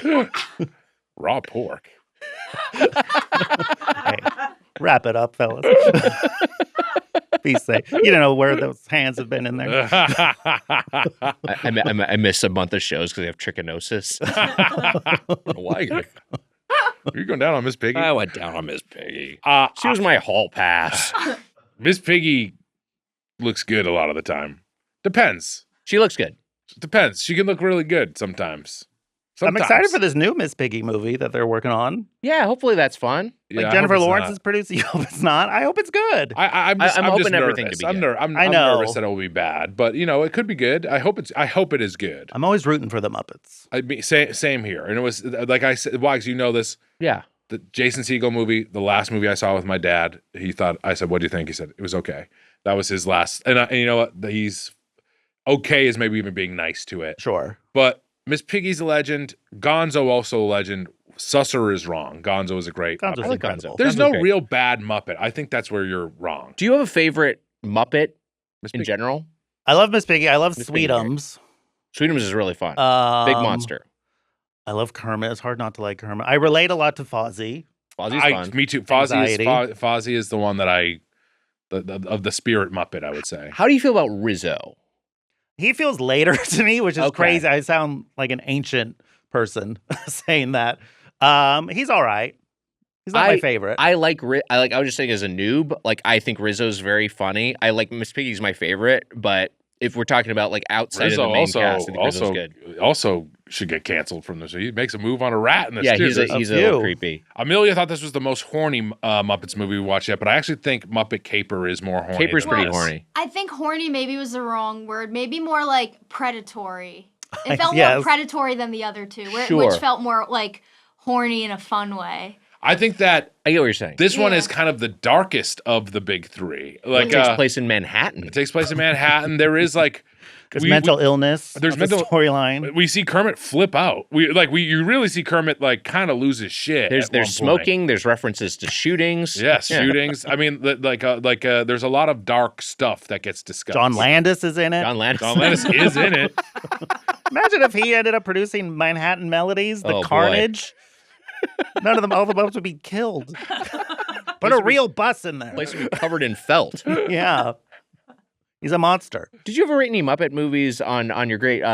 Raw pork. Hey, wrap it up, fellas. Be safe. You don't know where those hands have been in there. I miss a month of shows because I have trichinosis. I don't know why you're going down on Miss Piggy. I went down on Miss Piggy. Uh, She was my hall pass. Miss Piggy looks good a lot of the time. Depends. She looks good. Depends. She can look really good sometimes. I'm excited for this new Miss Piggy movie that they're working on. Yeah, hopefully that's fun. Like Yeah, I Jennifer hope it's Lawrence not. is producing. You hope it's not. I hope it's good. I'm I'm hoping just everything nervous. to be I'm, good. I'm I know. nervous that it will be bad, but it could be good. I hope it is good. I'm always rooting for the Muppets. I mean, same here. And it was like I said, Wags, you know this. Yeah. The Jason Segel movie, the last movie I saw with my dad. I said, "What do you think?" He said, "It was okay." That was his last. And you know what? He's okay is maybe even being nice to it. Sure. But Miss Piggy's a legend. Gonzo also a legend. Susser is wrong. Gonzo is a great Gonzo's Muppet. I like incredible. Gonzo. There's Gonzo's no great. real bad Muppet. I think that's where you're wrong. Do you have a favorite Muppet Miss in Piggy. general? I love Miss Piggy. I love Miss Piggy's great. Sweetums. Sweetums is really fun. Big monster. I love Kermit. It's hard not to like Kermit. I relate a lot to Fozzie. Fozzie's fun. Me too. Anxiety. Fozzie is the one that of the spirit Muppet, I would say. How do you feel about Rizzo? He feels later to me, which is Okay. crazy. I sound like an ancient person saying that. He's all right. He's not my favorite. I was just saying as a noob, like I think Rizzo's very funny. I like Miss Piggy's my favorite, but if we're talking about like outside Rizzo of the main also cast, I think Rizzo's good. also should get canceled from this. He makes a move on a rat in this Yeah, too. he's a little few. creepy. Amelia thought this was the most horny Muppets movie we watched yet, but I actually think Muppet Caper is more horny. Caper's than pretty this. horny. I think horny maybe was the wrong word. Maybe more like predatory. It felt Yes. more predatory than the other two, Sure. which felt more like horny in a fun way. I think that I get what you're saying. this one Yeah. is kind of the darkest of the big three. It Like takes place in Manhattan. it takes place in Manhattan. There is like There's we- mental illness. there's That's the mental- storyline. we see Kermit flip out. You really see Kermit like kind of lose his shit. There's at one point. smoking. There's references to shootings. Yes, Yeah. shootings. I mean, there's a lot of dark stuff that gets discussed. John Landis is in it. John Landis. John Landis is in it. Imagine if he ended up producing Manhattan Melodies, the Oh, boy. Carnage. None of them, all the Muppets would be killed. Put a real bus in there. Place would be covered in felt. Yeah. He's a monster. Did you ever rate any Muppet movies on your great We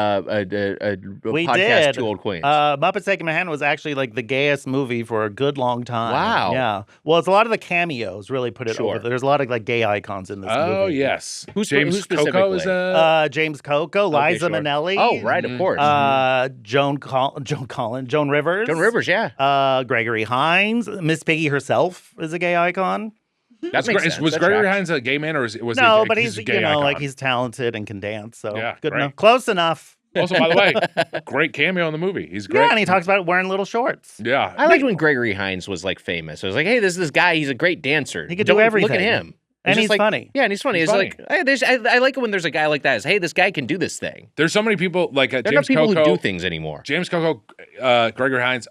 podcast, did. Two Old Queens? Muppets Take Manhattan was actually like the gayest movie for a good long time. Wow. Yeah. Well, it's a lot of the cameos really put it Sure. over. There's a lot of like gay icons in this Oh movie. yes, Who James Coco is specifically? James Coco, Liza sure. Minnelli. Oh, right, of Mhm. course. Joan Rivers. Joan Rivers, yeah. Gregory Hines. Miss Piggy herself is a gay icon. That makes sense. Was That Gregory tracks. Hines a gay man or was No, he? but he's a gay like icon? he's talented and can dance. So Yeah, good great. enough. Close enough. Also, by the way, great cameo in the movie. He's great. Yeah, and he talks about wearing little shorts. Yeah, I liked when Gregory Hines was like famous. I was like, hey, this guy. He's a great dancer. He could do Look at everything. him. And just he's like- funny. Yeah, and he's funny. He's It's funny. like, hey, I like it when there's a guy like that. Is hey, this guy can do this thing. There's so many people like There are James not people Coco. who do things anymore. James Coco, Gregory Hines.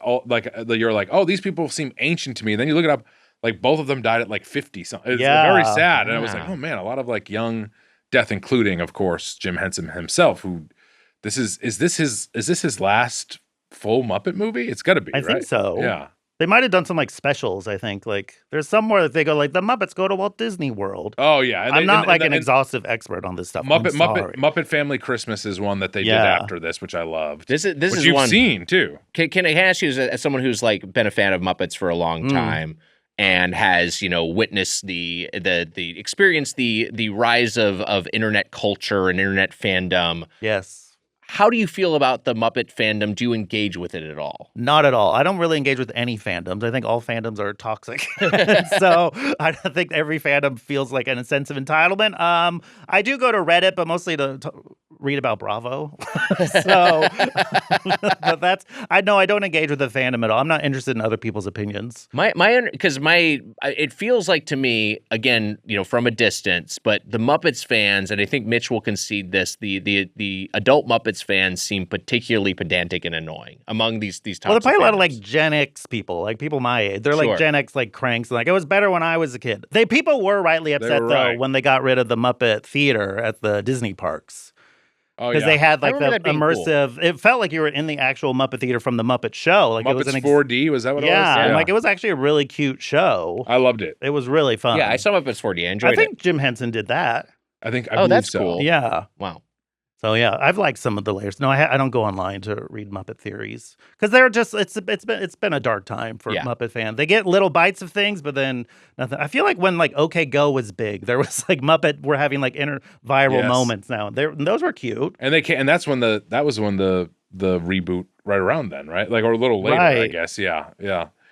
You're like, oh, these people seem ancient to me. Then you look it up. Like both of them died at like 50 something. It's Yeah. very sad. And I was like, Yeah. oh man, a lot of like young death, including of course Jim Henson himself. Who is this his last full Muppet movie? It's got to be. I right? think so. Yeah. They might have done some like specials, I think. Like there's somewhere that they go like the Muppets go to Walt Disney World. Oh yeah. And I'm not like an and exhaustive expert on this stuff. I'm sorry. Muppet Family Christmas is one that they did Yeah. after this, which I loved. This which is you've one. seen too. Can I ask you as someone who's like been a fan of Muppets for a long time and has witnessed the experience the rise of internet culture and internet fandom? Yes. How do you feel about the Muppet fandom? Do you engage with it at all? Not at all. I don't really engage with any fandoms. I think all fandoms are toxic. So I don't think every fandom feels like a sense of entitlement. I do go to Reddit, but mostly to read about Bravo. So, but I don't engage with the fandom at all. I'm not interested in other people's opinions. It feels like to me, again, from a distance, but the Muppets fans, and I think Mitch will concede this, the adult Muppets fans seem particularly pedantic and annoying among these types of Well, they're probably a lot of fandoms. like Gen X people, like people my age. They're Sure. like Gen X like cranks. Like it was better when I was a kid. People were rightly upset were though right. when they got rid of the Muppet Theater at the Disney parks. Oh, Because yeah. they had like the remember that being cool. immersive. It felt like you were in the actual Muppet Theater from the Muppet Show. Like it was Muppets 4D, was that what it was? yeah, and like it was actually a really cute show. I loved it. It was really fun. Yeah, I saw Muppets 4D. I enjoyed I think it. Jim Henson did that. I think I Oh, believe that's so. cool. Yeah. Wow. So yeah, I've liked some of the layers. No, I don't go online to read Muppet theories because they're just it's been a dark time for Yeah. Muppet fans. They get little bites of things, but then nothing. I feel like when like OK Go was big, there was like Muppet were having like viral Yes. moments now. And those were cute. And that's when the reboot right around then, right? Like or a little later, I Right. guess. Yeah.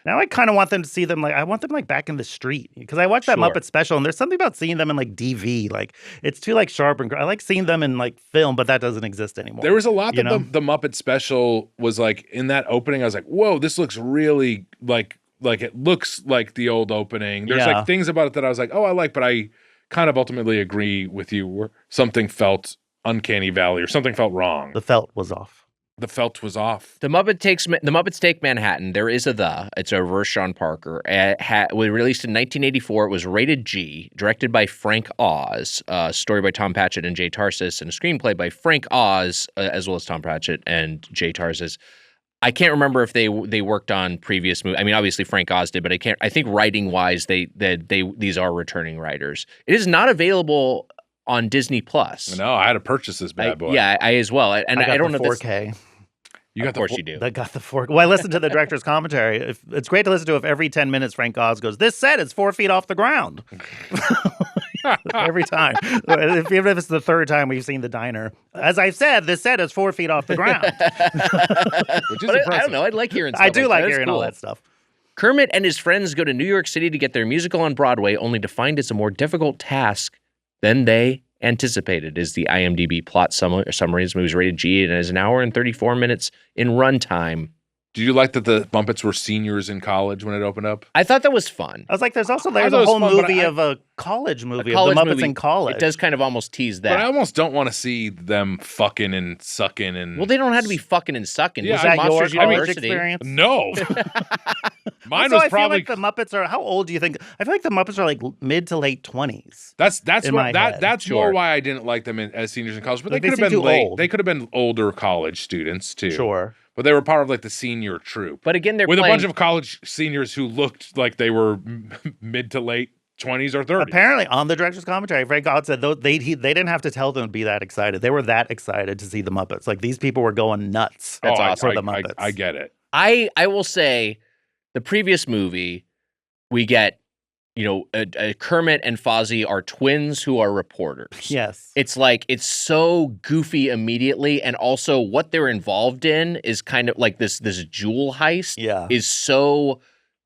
Now I kind of want them to see them I want them like back in the street because I watched that Sure. Muppet special and there's something about seeing them in like DV. Like it's too like sharp and I like seeing them in like film, but that doesn't exist anymore. There was a lot You that know? the Muppet special was like in that opening. I was like, whoa, this looks really like it looks like the old opening. There's Yeah. like things about it that I was like, oh, I like, but I kind of ultimately agree with you where something felt uncanny valley or something felt wrong. The felt was off. The felt was off. The Muppets Take Manhattan. There is it's a reverse Sean Parker. Was released in 1984. It was rated G, directed by Frank Oz. Story by Tom Patchett and Jay Tarsis, and a screenplay by Frank Oz, as well as Tom Patchett and Jay Tarsis. I can't remember if they worked on previous movies. I mean, obviously Frank Oz did, but I think writing wise, these are returning writers. It is not available on Disney Plus. No, I had to purchase this bad boy. Yeah, I as well. And I don't know the if that's 4K. You got of course you do. I got the 4K. Well, I listened to the director's commentary. It's great to listen to if every 10 minutes Frank Oz goes, "This set is 4 feet off the ground." Every time. Even if it's the third time we've seen the diner. As I said, this set is 4 feet off the ground. Which is But I impressive. don't know. I'd like hearing stuff I do like That's hearing cool. all that stuff. Kermit and his friends go to New York City to get their musical on Broadway, only to find it's a more difficult task than they anticipated, is the IMDb plot summary. This movie's rated G and is an hour and 34 minutes in runtime. Did you like that the Muppets were seniors in college when it opened up? I thought that was fun. I was like, there's I a thought whole it was fun, but movie I- of a college movie college of the Muppets movie, in college. It does kind of almost tease But I that. almost don't want to see them fucking and sucking and. Well, they don't have to be fucking and sucking. Yeah, Was is that that your Monsters college University? experience? No. Mine Also, was I probably. feel like the Muppets are. How old do you think? I feel like the Muppets are like mid to late 20s. That's in my head. that's Sure. more why I didn't like them as seniors in college. But Like, they they could have seem been too late. old. They could have been older college students too. Sure. But they were part of like the senior troupe But again, they're with playing, a bunch of college seniors who looked like they were mid to late 20s or 30s. Apparently, on the director's commentary, Frank Oz said they didn't have to tell them to be that excited. They were that excited to see the Muppets. Like these people were going nuts. That's awesome. for the Muppets. I get it. I will say the previous movie, we get, Kermit and Fozzie are twins who are reporters. Yes. It's like, it's so goofy immediately. And also what they're involved in is kind of like this jewel heist Yeah. is so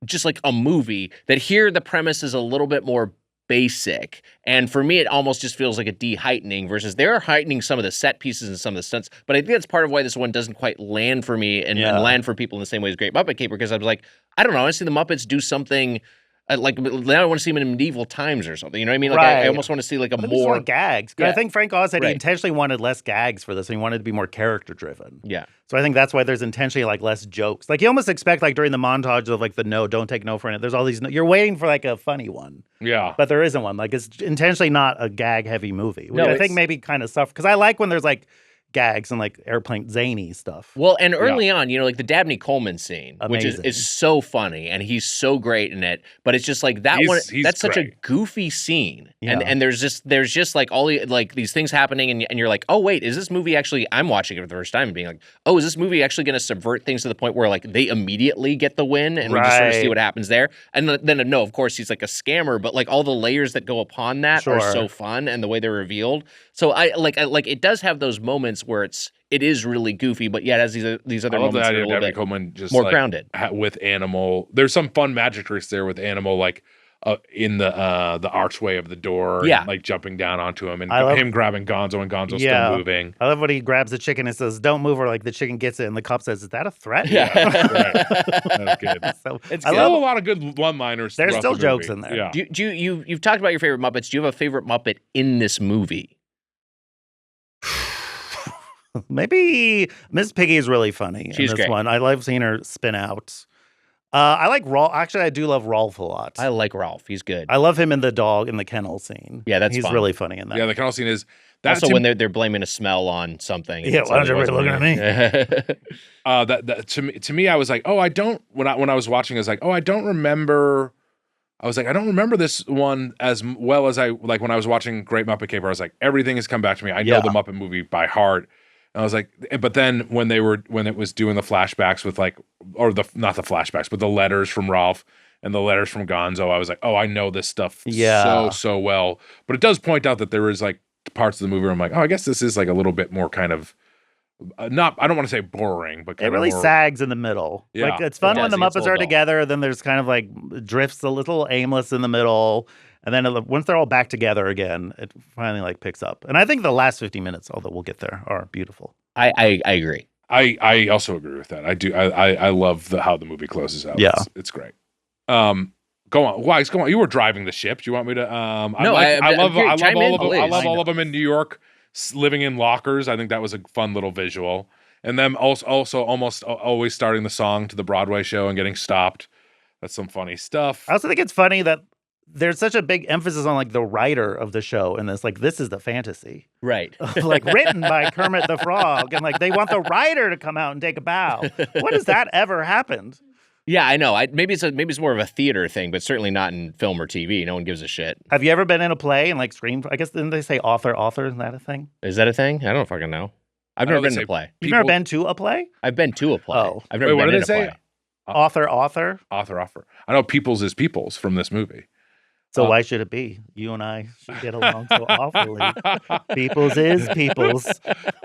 just like a movie that here the premise is a little bit more basic. And for me, it almost just feels like a de-heightening versus they're heightening some of the set pieces and some of the stunts. But I think that's part of why this one doesn't quite land for me and land for people in the same way as Great Muppet Caper, because I was like, I don't know, I want to see the Muppets do something like now I want to see them in medieval times or something. You know what I mean? Like I Right. almost want to see like a I think it's more gags. 'Cause Yeah. I think Frank Oz said he Right. intentionally wanted less gags for this. And he wanted to be more character driven. yeah. So I think that's why there's intentionally like less jokes. Like you almost expect like during the montage of like the don't take no for it. There's all these you're waiting for like a funny one, Yeah. but there isn't one. Like it's intentionally not a gag heavy movie. Which No, I it's- think maybe kind of suffer because I like when there's like gags and like airplane zany stuff. Well, and early on, like the Dabney Coleman scene, which Amazing. is so funny, and he's so great in it. But it's just like that He's- one. he's That's such a great. goofy scene, Yeah. and there's just like all like these things happening, and you're like, oh wait, is this movie actually? I'm watching it for the first time and being like, oh, is this movie actually going to subvert things to the point where like they immediately get the win, and we just sort of see Right. what happens there. And then no, of course he's like a scammer, but like all the layers that go upon that Sure. are so fun, and the way they're revealed. So I like it does have those moments where it is really goofy, but yet has these other I love the moments that are idea a of little Dabney bit Coleman just more like, grounded. with Animal. There's some fun magic tricks there with Animal, like in the archway of the door, Yeah. and, like jumping down onto him, and I love- him grabbing Gonzo and Gonzo Yeah. still moving. I love when he grabs the chicken and says, "Don't move," or like the chicken gets it, and the cop says, "Is that a threat?" Yeah. That's good. So It's I good. Still love. a lot of good one-liners. There's throughout still the jokes movie. in there. Yeah. You've talked about your favorite Muppets. Do you have a favorite Muppet in this movie? Maybe Miss Piggy is really funny She's in this great. one. I love seeing her spin out. I like Rolf. Actually, I do love Rolf a lot. I like Ralph. He's good. I love him in the kennel scene. Yeah, that's he's fun. really funny in that. Yeah, the kennel scene is that Also, to when they're blaming a smell on something. Yeah, why don't everybody looking at me? that to me I was like, oh, I don't when I was watching I was like, oh, I don't remember this one as well as I like when I was watching Great Muppet Caper. I was like, everything has come back to me. I know the Muppet movie by heart. And I was like, but then when it was doing the flashbacks with like, or not the flashbacks, but the letters from Ralph and the letters from Gonzo, I was like, oh, I know this stuff so well. But it does point out that there is like parts of the movie where I'm like, oh, I guess this is like a little bit more kind of I don't want to say boring, but It kind really of more, sags in the middle. Yeah, Like it's fun it when the does. It gets a Muppets are little dull. together. Then there's kind of like drifts a little aimless in the middle, and then once they're all back together again, it finally like picks up. And I think the last 50 minutes, although we'll get there, are beautiful. I agree. I also agree with that. I do. I love how the movie closes out. Yeah. It's great. Go on, Wise. Go on. You were driving the ship. Do you want me to? No, I love chime in, all of them. I please. love all of them in New York, living in lockers. I think that was a fun little visual. And them also almost always starting the song to the Broadway show and getting stopped. That's some funny stuff. I also think it's funny that there's such a big emphasis on like the writer of the show in this. Like this is the fantasy, Right. like written by Kermit the Frog, and like they want the writer to come out and take a bow. When has that ever happened? Yeah, I know. Maybe it's more of a theater thing, but certainly not in film or TV. No one gives a shit. Have you ever been in a play and like screamed? I guess didn't they say author? Is that a thing? Is that a thing? I don't fucking know. I've I know never they been to say a play. You've never been to a play? I've been to a play. Oh. I've never Wait, what been did in they a say? play. Author. Author. I know Peoples is Peoples from this movie. So why should it be? You and I should get along so awfully. Peoples is Peoples.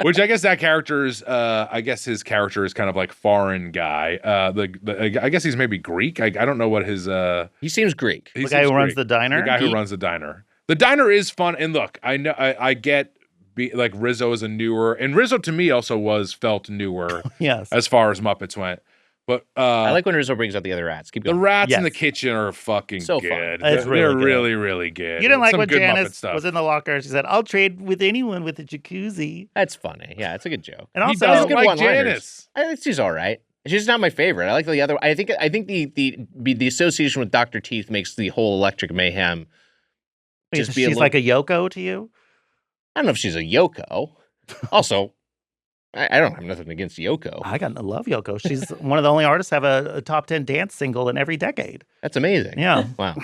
Which I guess that character is. I guess his character is kind of like foreign guy. I guess he's maybe Greek. I don't know what his. He seems Greek. He The guy seems who runs Greek. the diner? The guy who runs the diner. The diner is fun. And look, I know I get. Like Rizzo is a newer, and Rizzo to me also felt newer Yes. as far as Muppets went. But I like when Rizzo brings out the other rats. Keep the going. rats in Yes. the kitchen are fucking So fun. good. It's They're really good. really, really good. You didn't like Some when good Muppet Janice stuff. was in the locker. She said, "I'll trade with anyone with a jacuzzi." That's funny. Yeah, it's a good joke. And He also, doesn't good like one-liners. Janice. I think she's all right. She's not my favorite. I like the other. I think the association with Dr. Teeth makes the whole Electric Mayhem. Just be a she's little- like a Yoko to you. I don't know if she's a Yoko. Also, I don't have nothing against Yoko. I love Yoko. She's one of the only artists to have a top 10 dance single in every decade. That's amazing. Yeah. Wow.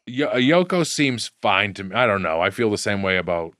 Yoko seems fine to me. I don't know. I feel the same way about.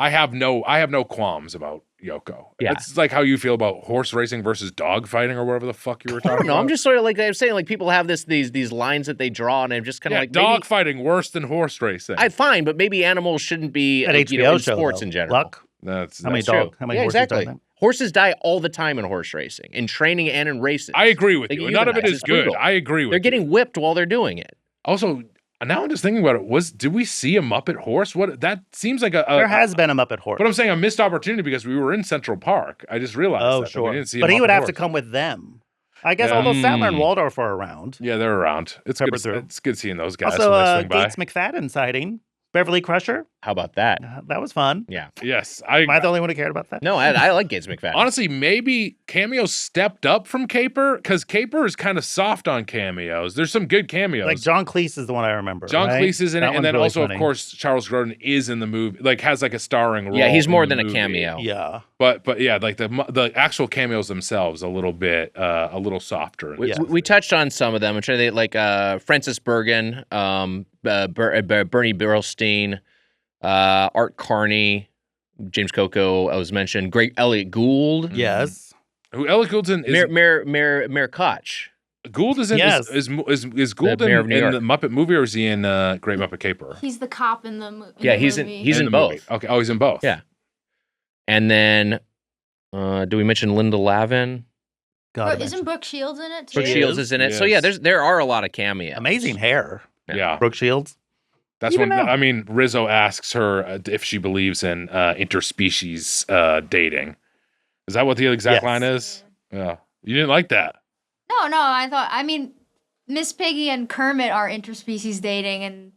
I have no qualms about Yoko. Yeah. It's like how you feel about horse racing versus dog fighting or whatever the fuck you were I talking don't know. about. I'm just sort of like I'm saying, like people have these lines that they draw, and I'm just kind of like dog maybe, fighting worse than horse racing. fine, but maybe animals shouldn't be That in HBO show, sports though. in general. Luck. That's How many true. How many Yeah, horses exactly. die? Horses die all the time in horse racing, in training and in races. I agree with They you. get None of it euthanized. is It's good. brutal. I agree with They're you. getting whipped while they're doing it. Also, now I'm just thinking about it. Did we see a Muppet horse? What that seems like There has been a Muppet horse. But I'm saying a missed opportunity because we were in Central Park. I just realized Oh, that we sure. didn't see. But a he would Muppet have to horse. come with them. I guess Yeah. although Statler and Waldorf are around. Yeah, they're around. It's Pepper good. through. It's good seeing those guys Also, when they swing by. Gates McFadden sighting. Beverly Crusher. How about that? That was fun. Yeah. Yes, Am I the only one who cared about that? No, I like Gates McFadden. honestly, maybe cameos stepped up from Caper because Caper is kind of soft on cameos. There's some good cameos. Like John Cleese is the one I remember. John right? Cleese is in That it, and one's then really also, funny. of course, Charles Grodin is in the movie. Like, has like a starring role. Yeah, he's in more the than a movie. cameo. Yeah. But yeah, like the actual cameos themselves a little softer. We, Yeah. we touched on some of them. I'm trying to think, like Francis Bergen, Bernie Burlstein, Art Carney, James Coco. I was mentioned. Greg Elliott Gould. Yes. Who Elliot Gould's is Mayor Koch. Gould is in Yes. is Gould Mayor of in, New in York. the Muppet movie or is he in Great Muppet Caper? He's the cop in the movie. Yeah, he's in the both. movie. Okay, oh, he's in both. Yeah. And then, do we mention Linda Lavin? God, Isn't Brooke Shields in it too? Brooke She Shields is? is in it. So yeah, Yes. there are a lot of cameos. amazing hair. Yeah. Brooke Shields. That's You when, don't know. I mean, Rizzo asks her if she believes in interspecies dating. Is that what the exact Yes. line is? Yeah. You didn't like that? No, I mean, Miss Piggy and Kermit are interspecies dating,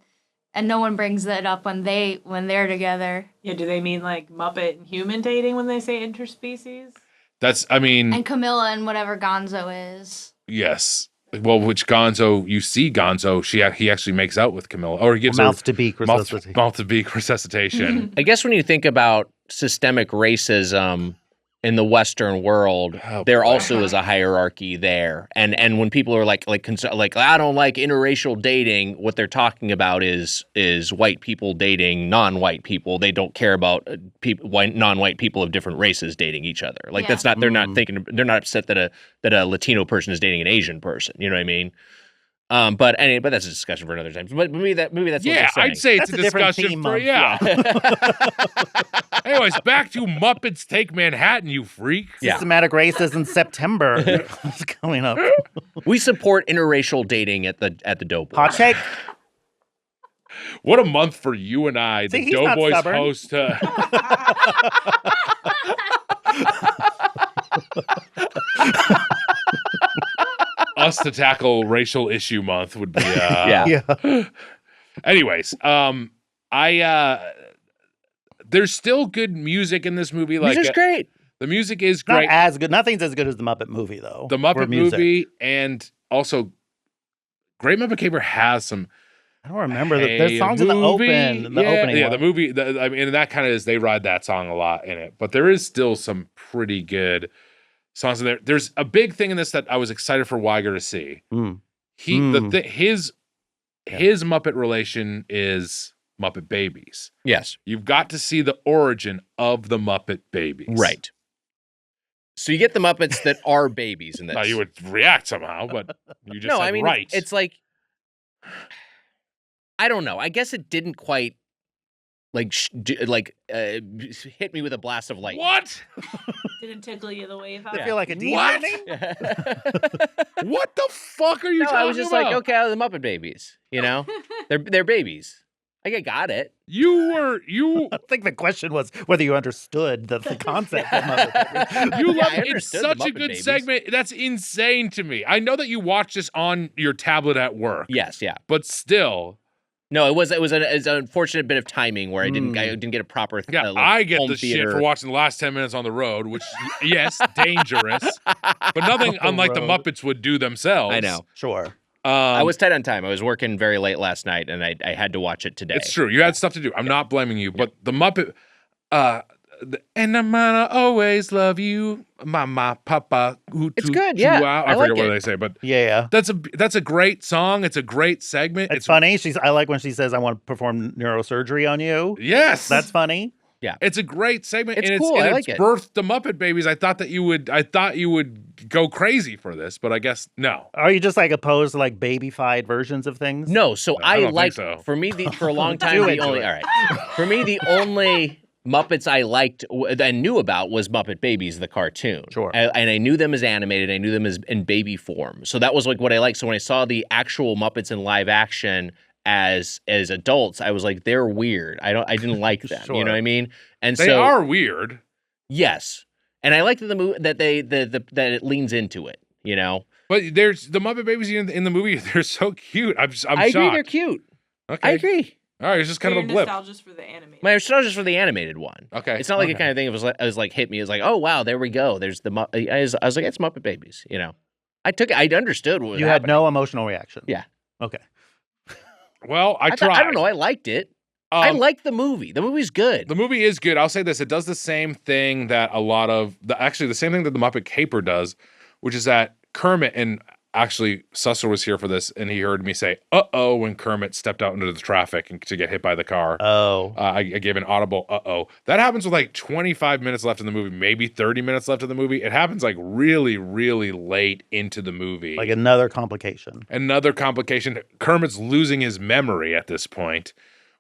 and no one brings that up when they're together. Yeah, do they mean like Muppet and human dating when they say interspecies? That's, I mean, And Camilla and whatever Gonzo is. yes. Well, which Gonzo, you see Gonzo, he actually makes out with Camilla. Or he gives her Mouth to beak resuscitation. mouth to beak resuscitation. I guess when you think about systemic racism in the Western world, Oh, there boy. also is a hierarchy there. And when people are like I don't like interracial dating, what they're talking about is white people dating non-white people. They don't care about non-white people of different races dating each other. Like Yeah. that's not they're not upset that a Latino person is dating an Asian person. You know what I mean? But that's a discussion for another time. But maybe that's what Yeah, they're saying. I'd say it's That's a a different discussion theme for, of- yeah. Anyways, back to Muppets Take Manhattan, you freak. Yeah. Systematic racism September is coming up. We support interracial dating at the Doughboys. Hot take. What a month for you and I, See, the he's not Doughboys stubborn. host. Us to tackle racial issue month would be Yeah. Yeah. Anyways, there's still good music in this movie. Like Music's great. the music is Not great. as good. Nothing's as good as the Muppet movie, though. The for Muppet music. movie, and also Great Muppet Caper has some. I don't remember. There's songs in the movie, opening. yeah, one. the movie. I mean, and that kind of is they ride that song a lot in it, but there is still some pretty good songs in there. There's a big thing in this that I was excited for Weiger to see. Mm. His Muppet relation is Muppet Babies. Yes. You've got to see the origin of the Muppet Babies. Right. So you get the Muppets that are babies in this. Now you would react somehow, but you just no, said I mean right. it's like I don't know. I guess it didn't quite hit me with a blast of lightning. what? Didn't tickle you the way you thought. I feel like a demon. What? What the fuck are you No, talking I was just about? like, okay, the Muppet Babies. You know, they're babies. I got it. You I think the question was whether you understood the concept of Muppet. you Yeah, love I it. It's understood the such a Muppet good Babies. segment. That's insane to me. I know that you watched this on your tablet at work. Yes, yeah. But still, No, it was an unfortunate bit of timing where I didn't get a proper yeah, I get home the theater. shit for watching the last 10 minutes on the road, which yes, dangerous, but nothing On the unlike the road. Muppets would do themselves. I know. Sure. I was tight on time. I was working very late last night, and I had to watch it today. It's true. You had stuff to do. I'm not blaming you, but the Muppet, and I'm gonna always love you, mama, papa. It's good, yeah. I I like forget what it. they say, but Yeah. that's a great song. It's a great segment. It's funny. I like when she says, "I want to perform neurosurgery on you." Yes, That's funny. it's a great segment. It's and cool. It's, I and like it's it. birthed the Muppet Babies. I thought you would go crazy for this, but I guess no. Are you just like opposed to like babyfied versions of things? No, so I don't I think liked so. for me for a long time Do the it, only do it. all right. For me the only Muppets I liked and knew about was Muppet Babies, the cartoon. Sure. And I knew them as animated. I knew them as in baby form. So that was like what I liked. So when I saw the actual Muppets in live action as adults, I was like, they're weird. I didn't like them. You Sure. know what I mean? And They so are weird. yes, and I liked the movie that that it leans into it. You know, But there's the Muppet Babies in the movie. They're so cute. I'm I agree. shocked. They're cute. Okay. I agree. All right, it's just kind of a blip. Nostalgia for the anime. My nostalgia for the animated one. Okay. It's not like Okay. a kind of thing. It was like hit me. It was like, oh wow, there we go. There's the. I was like, it's Muppet Babies. You know, I took it. I understood what was You had happening. no emotional reaction. Yeah. Okay. Well, I thought- tried. I don't know. I liked it. I Um, like the movie. The movie's good. The movie is good. I'll say this: it does the same thing that a lot of the same thing that the Muppet Caper does, which is that Kermit and actually Susser was here for this, and he heard me say "uh-oh" when Kermit stepped out into the traffic and to get hit by the car. Oh. I gave an audible "uh-oh." That happens with like 25 minutes left in the movie, maybe 30 minutes left in the movie. It happens like really, really late into the movie. Like another complication. Another complication. Kermit's losing his memory at this point.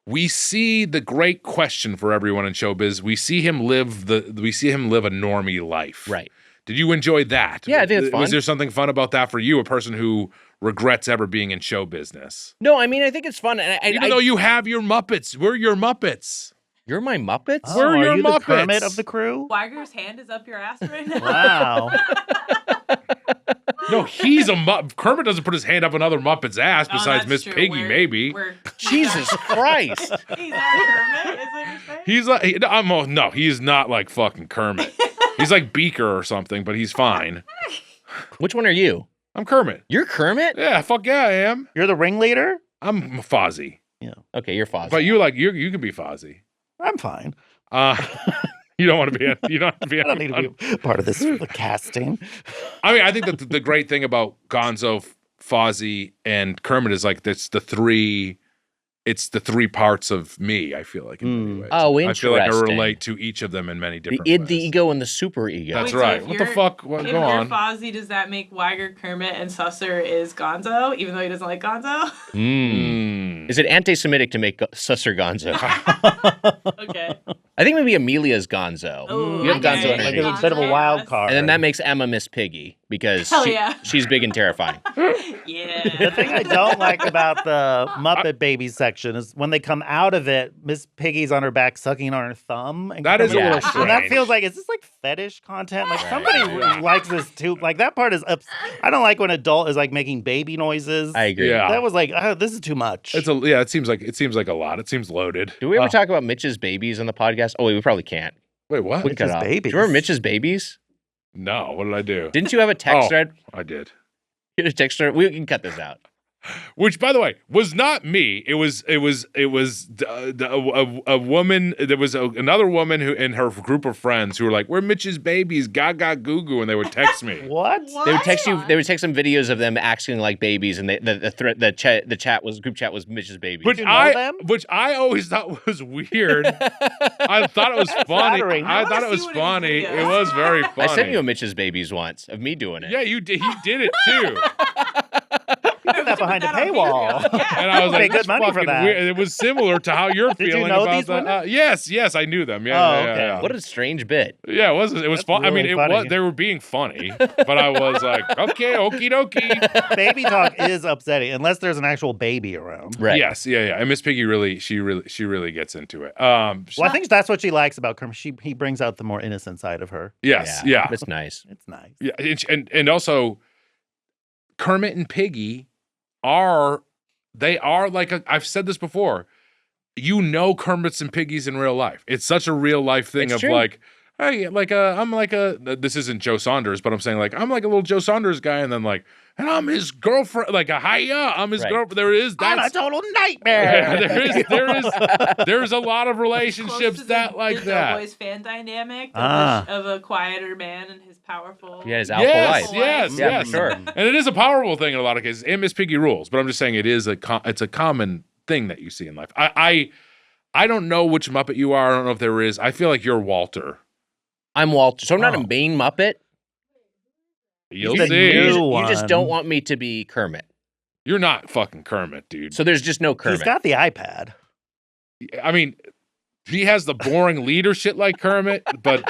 We see the great question for everyone in showbiz. We see him live a normie life. Right. Did you enjoy that? Yeah, I think it's Was fun. there something fun about that for you, a person who regrets ever being in show business. No, I mean I think it's fun, and Even though you have your Muppets, we're your Muppets. you're my Muppets. Oh, We're are your you the Kermit Muppets. of the crew? Weiger's hand is up your ass right now. Wow. No, he's a Muppet. Kermit doesn't put his hand up another Muppet's ass Oh, besides that's Miss true. Piggy, maybe. Jesus Christ! He's our Kermit, is what you're saying? He's like, no, he's not like fucking Kermit. He's like Beaker or something, but he's fine. Which one are you? I'm Kermit. You're Kermit. Yeah, fuck yeah, I am. You're the ringleader? I'm Fozzie. Okay, you're Fozzie. But you can be Fozzie. I'm fine. You don't want to be. You don't have to be. I don't need to be part of this casting. I mean, I think that the great thing about Gonzo, Fozzie, and Kermit is like it's the three parts of me. I feel like in many ways. Oh, I feel like I interesting. relate to each of them in many The different id, ways. the ego, and the super ego. That's Wait, so right. if What the you're- fuck? What, If go you're on. Fozzie, does that make Weiger Kermit and Susser is Gonzo, even though he doesn't like Gonzo? Is it anti-Semitic to make Susser Gonzo? Okay. I think maybe Amelia's Gonzo. Ooh, You have I Gonzo can and see Like Amelia's. it's a bit of a wild Yes. card. And then that makes Emma Miss Piggy because Hell yeah. she's big and terrifying. Yeah. The thing I don't like about the Muppet Babies section is when they come out of it, Miss Piggy's on her back sucking on her thumb. And That is a Kermit- little And that strange. feels like, is this like fetish content? Like somebody Yeah. likes this too. Like that part is, I don't like when an adult is like making baby noises. I agree. Yeah. That was like, oh, this is too much. It seems like a lot. It seems loaded. Do we ever talk about Mitch's babies on the podcast? Oh wait, we probably can't. Wait, what? We can cut Mitch's it off. babies? Do you remember Mitch's babies? No, what did I do? Didn't you have a text Oh. thread? I did. You had a text thread. We can cut this out. Which, by the way, was not me. It was a woman. There was another woman who and her group of friends who were like, "We're Mitch's babies, gaga goo goo," and they would text me. What? They would text you. They would text some videos of them acting like babies, and the group chat was Mitch's babies. Which you know them? I always thought was weird. I thought it was funny. flattering. I I thought wanna it was see one of funny. these It videos. was very funny. I sent you a Mitch's babies once of me doing it. Yeah, you did. He did it too. Put that behind a Put that on paywall. Patreon. Yeah. And I was Pay like, good "That's money for fucking that." weird." It was similar to how you're Did you feeling know about these that. women? Yes, I knew them. Yeah, Oh, yeah, okay. yeah. What a strange bit. Yeah, it was That's fun. I mean, really funny. they were being funny, but I was like, okay, okie dokie. Baby talk is upsetting unless there's an actual baby around. Right. Yes, yeah. And Miss Piggy she really gets into it. Well, I think that's what she likes about Kermit. He brings out the more innocent side of her. yes, yeah. That's nice. It's nice. Yeah, and also Kermit and Piggy are like I've said this before. You know Kermits and Piggies in real life. It's such a real life thing It's of true. like, hey, I'm like a this isn't Joe Saunders, but I'm saying like I'm like a little Joe Saunders guy, and then like, and I'm his girlfriend, like a hiya, I'm his Right. girlfriend. There is I'm a that's total nightmare. yeah, there's a lot of Close relationships to that the like that. Doughboys fan dynamic Ah. of a quieter man and his powerful. Yeah, his alpha Yes, life. yes, Yeah, yes. for sure. And it is a powerful thing in a lot of cases. And Miss Piggy rules, but I'm just saying it's a common thing that you see in life. I don't know which Muppet you are. I don't know if there is. I feel like you're Walter. I'm Walter. So I'm not Oh. a main Muppet. You'll The see. new You just don't one. want me to be Kermit. You're not fucking Kermit, dude. So there's just no Kermit. He's got the iPad. I mean, he has the boring leader shit like Kermit, but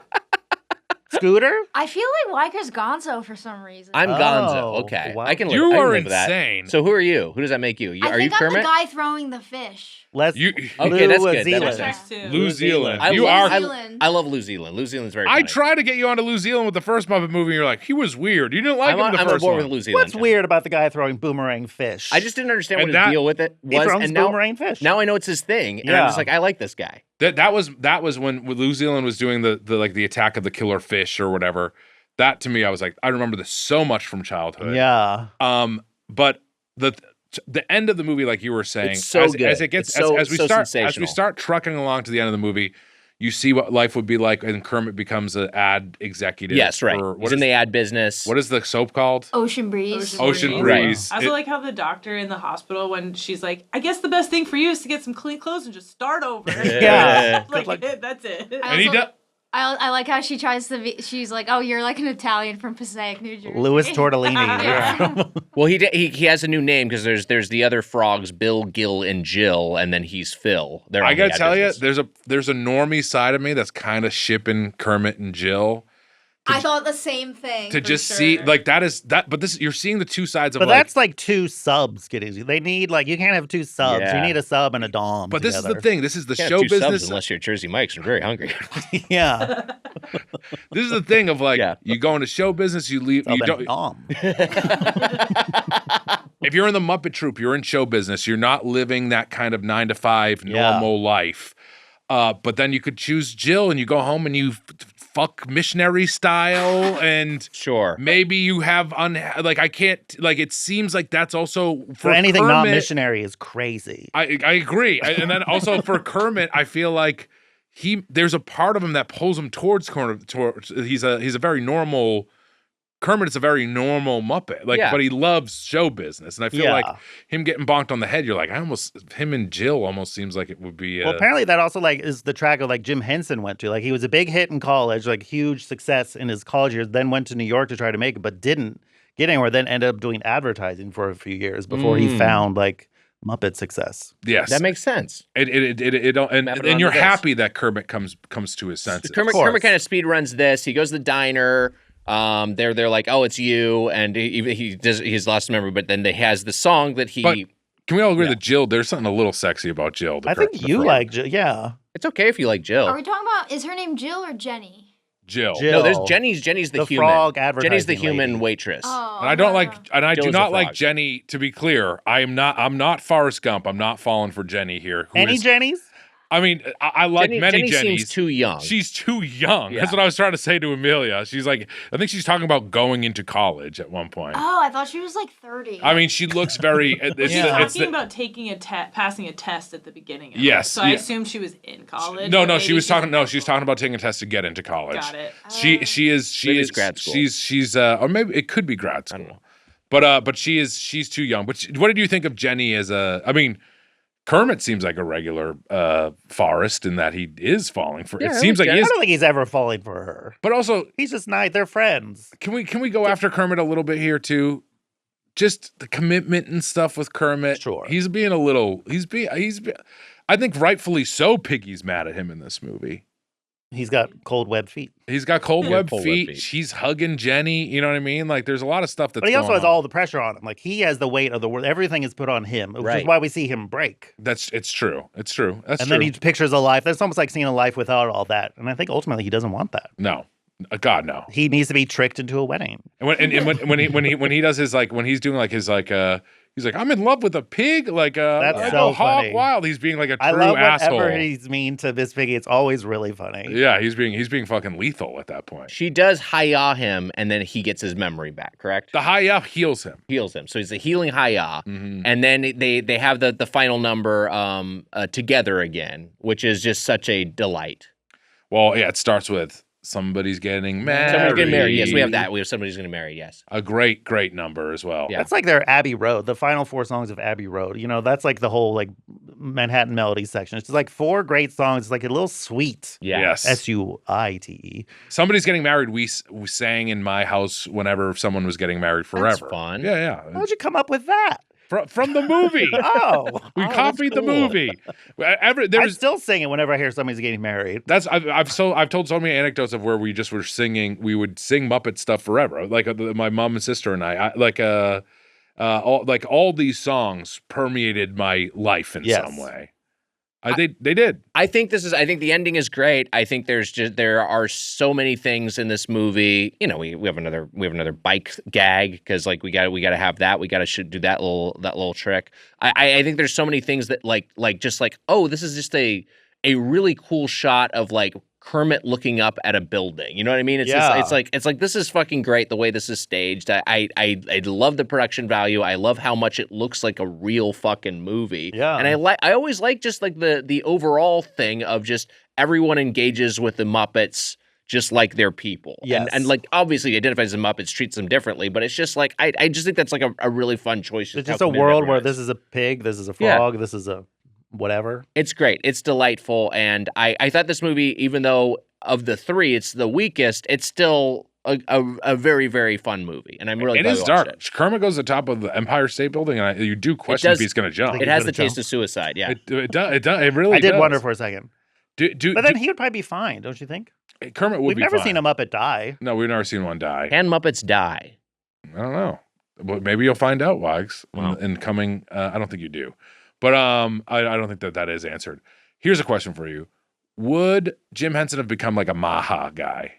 Scooter? I feel like Weiger's Gonzo for some reason. I'm Oh, Gonzo. Okay. wow. I can live, you I can are live with that. insane. So who are you? Who does that make you? I Are you think I'm Kermit? the guy throwing the fish. Let's You- Okay, that's good. That Zealand. makes sense. Too. New Zealand. I You love- are. Zealand. I love New Zealand. New Zealand's very I funny. tried to get you onto New Zealand with the first Muppet movie. And you're like, he was weird. You didn't like I'm him on, the I'm on first board one. with New Zealand. What's weird about the guy throwing boomerang fish? I just didn't understand And what that- his deal with it he was, throws and now boomerang fish. I know it's his thing, and I'm Yeah. just like, I like this guy. That was when New Zealand was doing the attack of the killer fish or whatever. That to me, I was like, I remember this so much from childhood. Yeah. But the end of the movie, like you were saying, It's so as good. it gets It's so- as we so start sensational. trucking along to the end of the movie, you see what life would be like, and Kermit becomes an ad executive. Yes, right. for- He's in the ad business. what is the soap called? Ocean Breeze. Ocean Right. Breeze. I also like how the doctor in the hospital, when she's like, I guess the best thing for you is to get some clean clothes and just start over. Yeah. Like, Good luck. that's it. And he also- does. I like how she tries to be. She's like, "Oh, you're like an Italian from Passaic, New Jersey." Louis Tortellini. Yeah. Well, he has a new name because there's the other frogs, Bill, Gil, and Jill, and then he's Phil. They're I on the gotta ad tell you, business. there's a normie side of me that's kind of shipping Kermit and Jill. I thought the same thing. to For just sure. see like but this you're seeing the two sides of But like that's like two subs getting. They need like you can't have two subs. You Yeah. need a sub and a dom. but this is the together. thing. This is the Can't show have two subs business. unless you're Jersey Mike's and very hungry. Yeah, This is the thing of like Yeah. you go into show business, you leave. sub You and a don't. dom. If you're in the Muppet troupe, you're in show business. You're not living that kind of 9 to 5 Yeah. normal life. But then you could choose Jill, and you go home and you fuck missionary style, and Sure. maybe you have like I can't like it seems like that's also for For anything not Kermit- missionary is crazy. I agree, and then also for Kermit, I feel like there's a part of him that pulls him towards he's a very normal. Kermit is a very normal Muppet, like, Yeah. but he loves show business, and I feel Yeah. like him getting bonked on the head. You're like, him and Jill almost seems like it would be. Well, apparently that also like is the track of like Jim Henson went to. Like he was a big hit in college, like huge success in his college years. Then went to New York to try to make it, but didn't get anywhere. Then ended up doing advertising for a few years before he found like Muppet success. yes, That makes sense. it don't, Map it and you're onto this. happy that Kermit comes to his senses. Kermit kind of speed runs this. He goes to the diner. They're like, oh, it's you, and he's lost a memory. But then he has the song that he. But can we all agree that Jill? There's something a little sexy about Jill. I think you like, yeah. It's okay if you like Jill. Are we talking about? Is her name Jill or Jenny? Jill. No, there's Jenny's the human. frog advertising Jenny's the human lady. waitress. Oh, And I don't like, and I Jill do is a not like frog. Jenny. To be clear, I'm not Forrest Gump. I'm not falling for Jenny here. who Any is- Jennies? I mean, I like many Jenny Jennies. seems too young. She's too young. Yeah. That's what I was trying to say to Amelia. She's like, I think she's talking about going into college at one point. Oh, I thought she was like 30. I mean, she looks very. It's, She's it's talking about taking passing a test at the beginning. Of Yes, it. So I yeah. assumed she was in college. no, or no, maybe she was talking. in No, high she was school. talking about taking a test to get into college. Got it. She is Maybe is it's grad school. She's or maybe it could be grad I don't school. know. But she's too young. But what did you think of Jenny as a? I mean, Kermit seems like a regular Forrest in that he is falling for. Yeah, It I seems like like he I is. don't think he's ever falling for her. But also, He's just nice. They're friends. can we go after Kermit a little bit here too? Just the commitment and stuff with Kermit. Sure. He's being a little. He's being. I think rightfully so. Piggy's mad at him in this movie. He's got cold web feet. He's got cold Yeah, web cold web feet. feet. She's hugging Jenny. You know what I mean? Like, there's a lot of stuff that's. But he also going has on. all the pressure on him. Like he has the weight of the world. Everything is put on him, which Right. is why we see him break. It's true. It's true. That's And true. then he pictures a life. That's almost like seeing a life without all that. And I think ultimately he doesn't want that. No, God no. He needs to be tricked into a wedding. And when he does his like when he's doing like his like he's like I'm in love with a pig like That's I so go hog funny. wild. He's being like a I true love asshole. whatever he's mean to Miss Piggy. It's always really funny. Yeah, he's being fucking lethal at that point. She does hi-ya him, and then he gets his memory back, correct? The high up heals him. Heals him. So he's a healing hi-ya. Mhm. And then they have the final number together again, which is just such a delight. Well, yeah, it starts with somebody's getting married. Somebody's getting married. Yes, we have that. We have somebody's getting married. Yes. A great number as well. Yeah. That's like their Abbey Road, the final 4 songs of Abbey Road. You know, that's like the whole like Manhattan Melody section. It's just like 4 great songs. It's like a little sweet. Yeah. Yes. SUITE. Somebody's getting married. We sang in my house whenever someone was getting married forever. fun. Yeah, yeah. How'd you come up with that? From the movie. Oh, We that's copied the cool. movie. There I was still sing it whenever I hear somebody's getting married. that's I've told so many anecdotes of where we just were singing. We would sing Muppet stuff forever. Like my mom and sister and I all these songs permeated my life in Yes. some way. They did. I think the ending is great. I think there are so many things in this movie. You know, we have another bike gag because like we got to have that. We got to do that little trick. I think there's so many things that like oh, this is just a really cool shot of like Kermit looking up at a building. You know what I mean? It's Yeah. it's like this is fucking great the way this is staged. I love the production value. I love how much it looks like a real fucking movie. Yeah. And I always like just like the overall thing of just everyone engages with the Muppets just like they're people. Yes. And like obviously identifies as Muppets, treats them differently, but it's just like I just think that's like a really fun choice. It's how just a committed world where everyone is. this is a pig, this is a Yeah. frog, this is a whatever. It's great. It's delightful. And I thought this movie, even though of the 3, it's the weakest, it's still a very, very fun movie. And I'm really It glad is we dark. watched Kermit goes to the top of the Empire State Building, and you do question does- if he's going to jump. It has the Good job. taste of suicide. Yeah. It does. It really. I did does. wonder for a second. But then he would probably be fine, don't you think? Kermit would We've be never fine. seen a Muppet die. No, we've never seen one die. Can Muppets die? I don't know. Well, maybe you'll find out, Wags, Wow. in coming. I don't think you do, but I don't think that is answered. Here's a question for you: would Jim Henson have become like a Maha guy?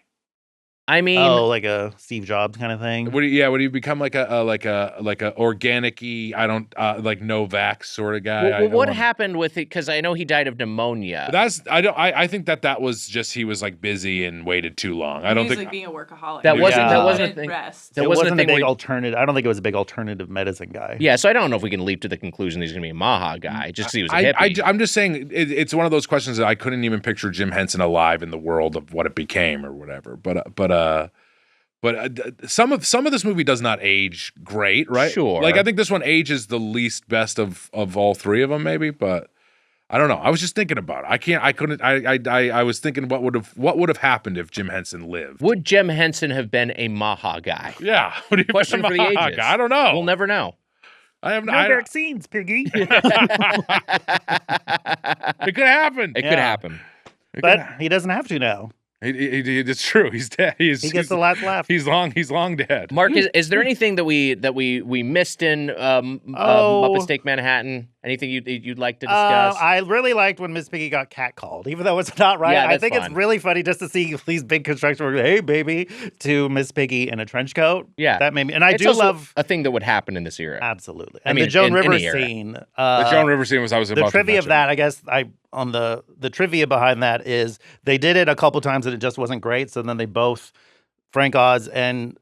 I mean, like a Steve Jobs kind of thing. Would he become like a organic-y, I don't like no vax sort of guy? well, what happened with it? Because I know he died of pneumonia. I think that was just he was like busy and waited too long. I don't He was think like being a workaholic. That wasn't- that wasn't a Wanted thing. Rest. That It wasn't wasn't a a thing big where- alternative. I don't think it was a big alternative medicine guy. Yeah, so I don't know if we can leap to the conclusion that he's going to be a Maha guy just because he was a hippie. I'm just saying it's one of those questions that I couldn't even picture Jim Henson alive in the world of what it became or whatever. But some of this movie does not age great, right? Sure. Like I think this one ages the least best of all three of them, maybe. But I don't know. I was just thinking about it. I was thinking what would have happened if Jim Henson lived. Would Jim Henson have been a Maha guy? Yeah. Would he have Question been for the a ages. guy? I don't know. We'll never know. I have No I, vaccines, Piggy. It could happen. It could Yeah. happen. But he doesn't have to now. It's true. He's dead. He gets the last laugh. He's long dead. Mark, is there anything that we missed in Oh. Muppets Take Manhattan? Anything you'd like to discuss? I really liked when Miss Piggy got catcalled, even though it's not right. Yeah, I that's think fun. it's really funny just to see these big construction workers, hey, baby, to Miss Piggy in a trench coat. Yeah. That made me, and I It's do also love, a thing that would happen in this era. absolutely. I And mean, the Joan in Rivers any era. scene. The Joan Rivers scene was I was about The to trivia of mention. that, I guess, on the trivia behind that is they did it a couple times and it just wasn't great. So then they both, Frank Oz and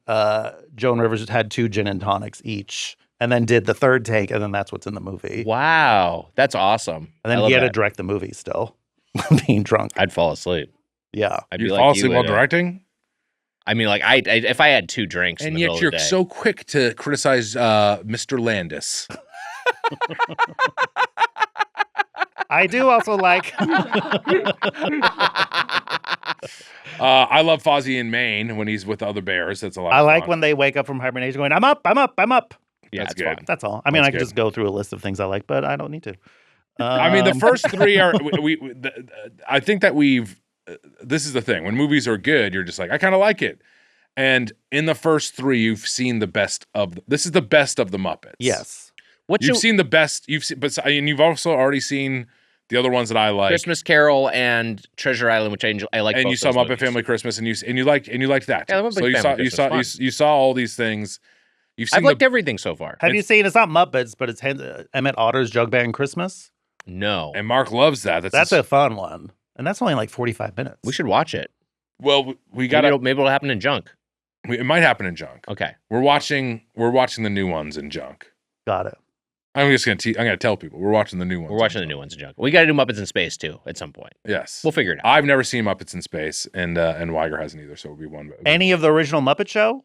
Joan Rivers, had 2 gin and tonics each, and then did the third take, and then that's what's in the movie. Wow, that's awesome. And then I he love had to that. direct the movie still, being drunk. I'd fall asleep. Yeah. I'd be You like fall asleep while Leto. directing, I mean, like I if I had 2 drinks, in and the yet middle you're of the day, so quick to criticize Mr. Landis. I do also like. I love Fozzie in Maine when he's with other bears. That's a lot. I of like fun. when they wake up from hibernation going, I'm up, I'm up, I'm up. yeah, That's it's good. fun. That's all. I mean, That's I could good. just go through a list of things I like, but I don't need to. I mean, the first 3 are. I think that we've. This is the thing. When movies are good, you're just like, I kind of like it. And in the first 3, you've seen the best of. This is the best of the Muppets. Yes. What's You've your seen the best. You've seen, but and you've also already seen the other ones that I like. Christmas Carol and Treasure Island, which I like. And both you saw those Muppet movies. Family Christmas, and you liked that. Yeah, Muppet so you Family saw Christmas, you saw all these things. You've seen I've liked everything so far. Have you seen? It's not Muppets, but it's Emmett Otter's Jug Band Christmas. No, and Mark loves that. That's a fun one, and that's only like 45 minutes. we should watch it. well. We Maybe got maybe it'll happen in junk. It might happen in junk. Okay. We're watching the new ones in junk. Got it. I'm gonna tell people we're watching the new ones. We're watching the new ones in junk. We got to do Muppets in Space too at some point. Yes, We'll figure it out. I've never seen Muppets in Space, and Weiger hasn't either, so it'll be one. Any of the original Muppet Show?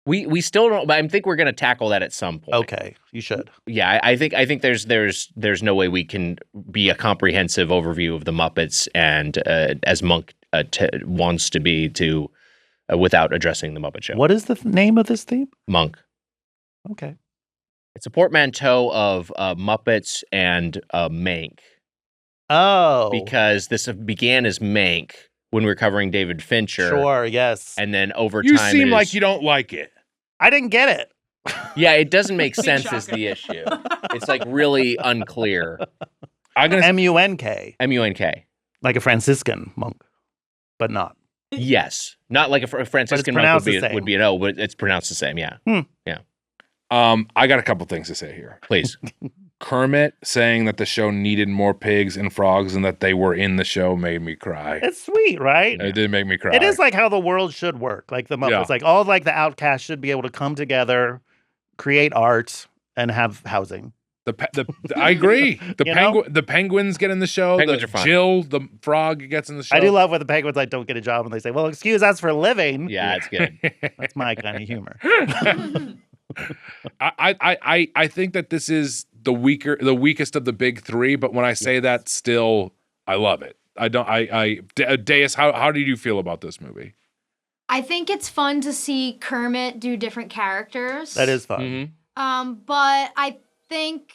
We still don't. But I think we're going to tackle that at some point. Okay, you should. Yeah, I think there's no way we can be a comprehensive overview of the Muppets and as Munk wants to be without addressing the Muppet Show. What is the name of this theme? Monk? Okay. It's a portmanteau of Muppets and Maynk, Oh, because this began as Maynk when we were covering David Fincher. sure, yes. And then over You time, seem it like is- you don't like it. I didn't get it. Yeah, it doesn't make Big sense is shocker. the issue. It's like really unclear. I'm gonna. M-U-N-K, M-U-N-K. like a Franciscan monk, but not. Yes, not like a Franciscan monk pronounced the would be same. an O, but it's pronounced the same. Yeah, I got a couple things to say here. please. Kermit saying that the show needed more pigs and frogs and that they were in the show made me cry. It's sweet, right? It did make me cry. It is like how the world should work. Like the Muppets, Yeah. like all like the outcasts should be able to come together, create art, and have housing. I agree. You know? The penguins get in the show. Penguins are fun. Jill, the frog, gets in the show. I do love when the penguins like don't get a job and they say, "Well, excuse us for living." Yeah, it's good. That's my kind of humor. I think that this is the weakest of the big 3. But when I say that, still, I love it. I don't. Deus, how did you feel about this movie? I think it's fun to see Kermit do different characters. That is fun. Mhm. But I think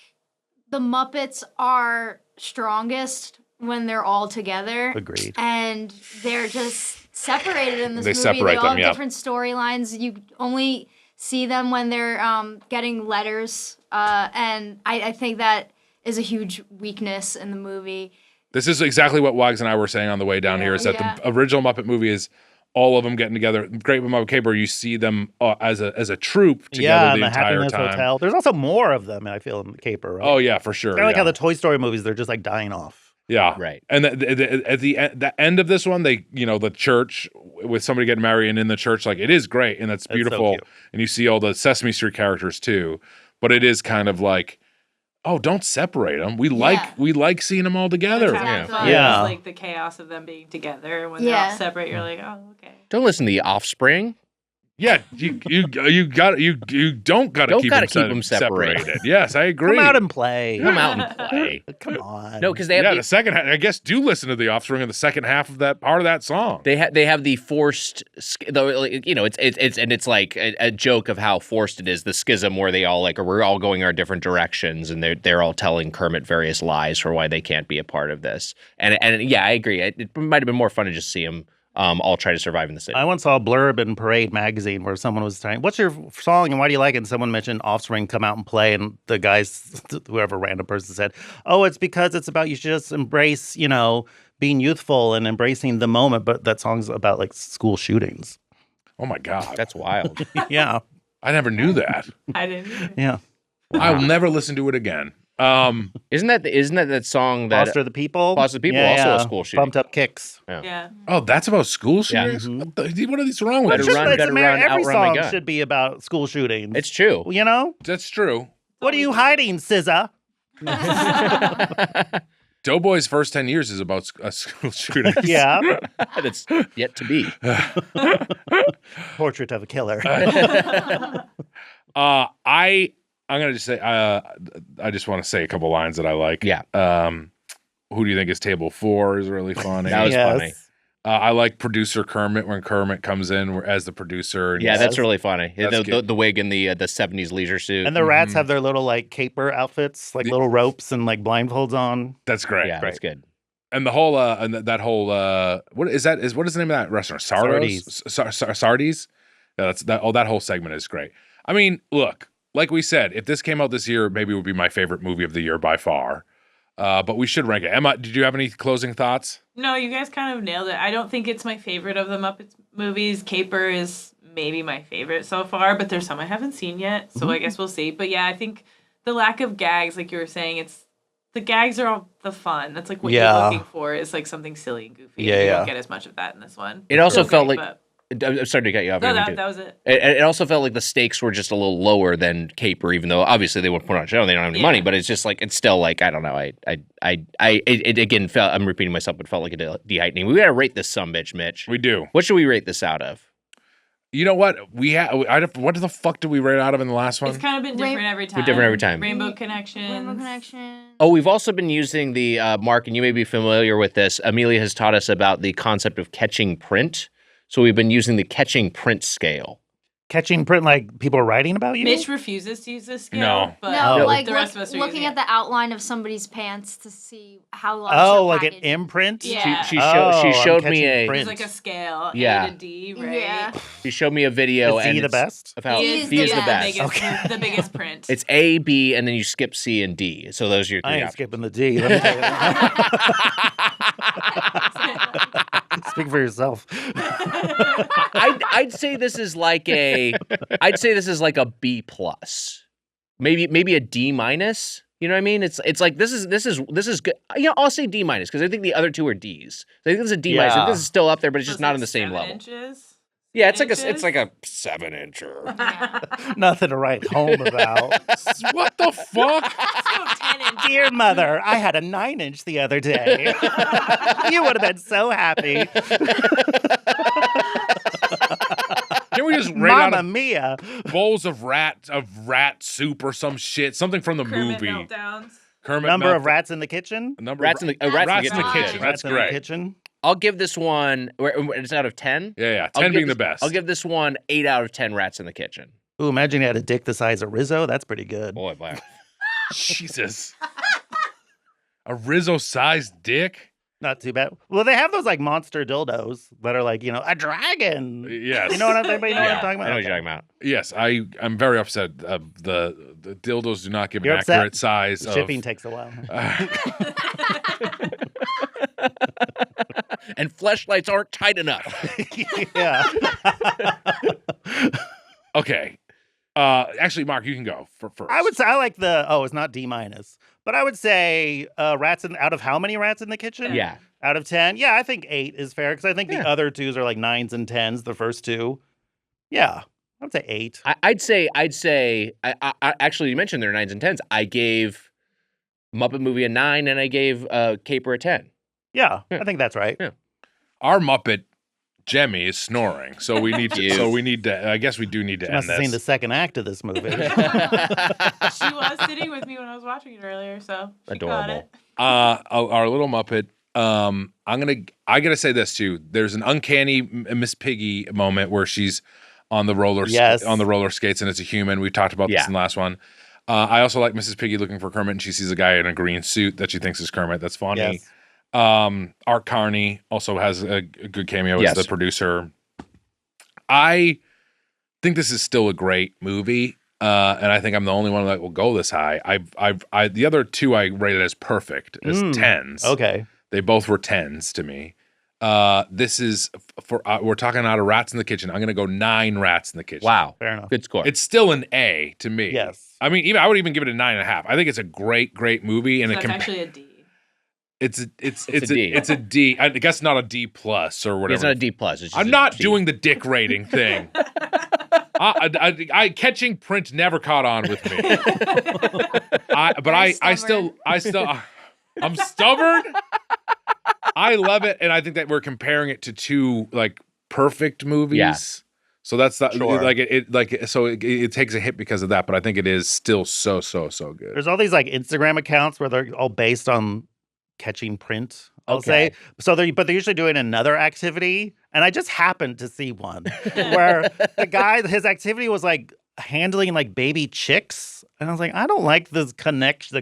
the Muppets are strongest when they're all together. Agreed. And they're just separated in this They movie. separate They all them, have yeah. different storylines. You only see them when they're getting letters. And I think that is a huge weakness in the movie. This is exactly what Wags and I were saying on the way down here, is that the original Muppet movie is all of them getting together. Great with Muppet Caper, you see them as a troupe together the entire Happiness time. Hotel. There's also more of them, I feel, in Caper. Right? Oh, yeah, for sure. Kind of like yeah. how the Toy Story movies, they're just like dying off. Yeah, Right. And at the end of this one, they the church with somebody getting married, and in the church, like, it is great and it's beautiful, cute. and you see all the Sesame Street characters too. But it is kind of like, oh, don't separate them. We like seeing them all together. That's half the fun, Yeah. is, like the chaos of them being together. When they're all separate, you're like, oh, okay. Don't listen to the Offspring. Yeah, you don't gotta keep them separated. Yes, I agree. Come out and play. Come out and play. Come on. No, because they have the second half, I guess, do listen to the Offspring in the second half of that part of that song. they have the forced, it's like a joke of how forced it is. The schism where they all we're all going our different directions, and they're all telling Kermit various lies for why they can't be a part of this. And yeah, I agree. It might have been more fun to just see them all try to survive in the city. I once saw a blurb in Parade magazine where someone was saying, "What's your song and why do you like it?" And someone mentioned Offspring, Come Out and Play, and the guys, whoever random person said, "Oh, it's because it's about you should just embrace, being youthful and embracing the moment." But that song's about like school shootings. Oh my God, That's wild. Yeah, I never knew that. I didn't either. yeah. I will never listen to it again. Isn't that song that Foster the People. Foster the People, Yeah, also a yeah. school shooting. Bumped Up Kicks. Yeah. Oh, that's about school Yeah. shootings? What are these wrong with Better you? run, better run, every outrun my song gun. should be about school shootings. It's true. That's true. What are you hiding, SZA? Doughboys' first 10 years is about school shootings. Yeah. That's yet to be. Portrait of a Killer. I'm gonna just say I just want to say a couple lines that I like. Yeah. Who do you think is table 4 is really funny. That was Yes. funny. I like producer Kermit when Kermit comes in as the producer. And Yeah, he's- that's really funny. That's The wig and the 70s leisure suit. And the rats have their little like caper outfits, like little ropes and like blindfolds on. that's great. yeah, that's good. And the whole and that whole what is the name of that restaurant? Sardo's? Sardi's. Yeah, that whole segment is great. I mean, look, like we said, if this came out this year, maybe it would be my favorite movie of the year by far. But we should rank it. Emma, did you have any closing thoughts? No, you guys kind of nailed it. I don't think it's my favorite of the Muppets movies. Caper is maybe my favorite so far, but there's some I haven't seen yet, so I guess we'll see. But yeah, I think the lack of gags, like you were saying, the gags are all the fun. That's like what you're looking for, is like something silly and goofy. Yeah, you yeah. don't get as much of that in this one. It also It's felt great, like but- I'm sorry to cut you off. No, I didn't that was it. It also felt like the stakes were just a little lower than Caper, even though obviously they wouldn't put on a show, they don't have any money. But it's just like it's still like I don't know. It again felt. I'm repeating myself, but felt like a de-heightening. We gotta rate this sumbitch, Mitch. We do. What should we rate this out of? You know what? What the fuck did we rate out of in the last one? It's kind of been different every time. different every time. Rainbow Connection. Rainbow Connection. Oh, we've also been using the Mark, and you may be familiar with this. Amelia has taught us about the concept of catching print. So we've been using the catching print scale. Catching print, like people are writing about you? Mitch refuses to use this scale. No. But No, like the rest of us are looking using at the outline of somebody's pants to see how large. Oh, their like an package- imprint? Yeah. She I'm showed me catching a print. It's like a scale, Yeah. A to D, right? Yeah. she showed me a video Is and D the it's best? of how D is D the is the best. best. The biggest print. It's A, B, and then you skip C and D. So those are your I three ain't options. skipping the D. Let me tell you. Speak for yourself. I'd say this is like a B plus, maybe a D minus. You know what I mean? It's like this is good. I'll say D minus because I think the other two are D's. So I think this is a D minus. I think Yeah. this is still up there, but it's So just not like on the same 7 level. Inches. Yeah, it's inches? like a 7-incher. Nothing to write home about. What the fuck? So 10 inches. Dear mother, I had a 9-inch the other day. You would have been so happy. Can we just rate out Mamma of mia. bowls of rat soup or some shit? Something from the Kermit movie. meltdowns. Kermit Number of Meltdown. rats in the kitchen? Number Rats in the rats in the kitchen. kitchen. That's Rats in the great. kitchen? I'll give this one. It's out of 10. Yeah. I'll 10 give being this- the best. I'll give this one 8 out of 10 rats in the kitchen. Ooh, imagine you had a dick the size of Rizzo. That's pretty good. Boy, wow. Jesus. A Rizzo-sized dick? Not too bad. Well, they have those like monster dildos that are like, a dragon. Yes. You know what I'm talking about? Yeah, What I'm talking about? I know what Okay. you're talking about. Yes, I'm very upset. The dildos do not give You're an upset? accurate size. Shipping of, takes a while. And fleshlights aren't tight enough. Yeah. Okay. Actually, Mark, you can go for first. I would say I like it's not D minus, but I would say out of how many rats in the kitchen? Yeah. Out of 10? Yeah, I think 8 is fair because I think Yeah. the other 2s are like 9s and 10s, the first 2. Yeah, I would say 8. I'd say. I actually, you mentioned they're 9s and 10s. I gave Muppet Movie a 9, and I gave Caper a 10. Yeah, Yeah. I think that's right. Yeah. Our Muppet Jemmy is snoring, so we need to. Yes. So we need to. I guess we do need to You end must have this. seen the second act of this movie. She was sitting with me when I was watching it earlier, so she got Adorable. it. Our little Muppet. I gotta say this too. There's an uncanny Miss Piggy moment where she's on the roller Yes. on the roller skates and it's a human. We talked about this Yeah. in the last one. I also like Mrs. Piggy looking for Kermit and she sees a guy in a green suit that she thinks is Kermit. That's funny. Yes. Art Carney also has a good cameo Yes. as the producer. I think this is still a great movie. And I think I'm the only one that will go this high. The other 2 I rated as perfect, as 10s. Okay. They both were 10s to me. This is we're talking out of Rats in the Kitchen. I'm going to go 9 Rats in the Kitchen. Wow. Fair enough. Good score. It's still an A to me. Yes. I mean, I would even give it a 9.5. I think it's a great movie, and So that's actually a D. it's a D. It's a D. I guess not a D plus or whatever. It's not a D plus. It's just I'm a not D. doing the dick rating thing. Catching print never caught on with me. I'm stubborn. I love it, and I think that we're comparing it to 2 like perfect movies. Yeah. So that's not Sure. it takes a hit because of that, but I think it is still so good. There's all these like Instagram accounts where they're all based on catching print. I'll Okay. say so. They're usually doing another activity, and I just happened to see one where the guy, his activity was like handling like baby chicks, and I was like, I don't like the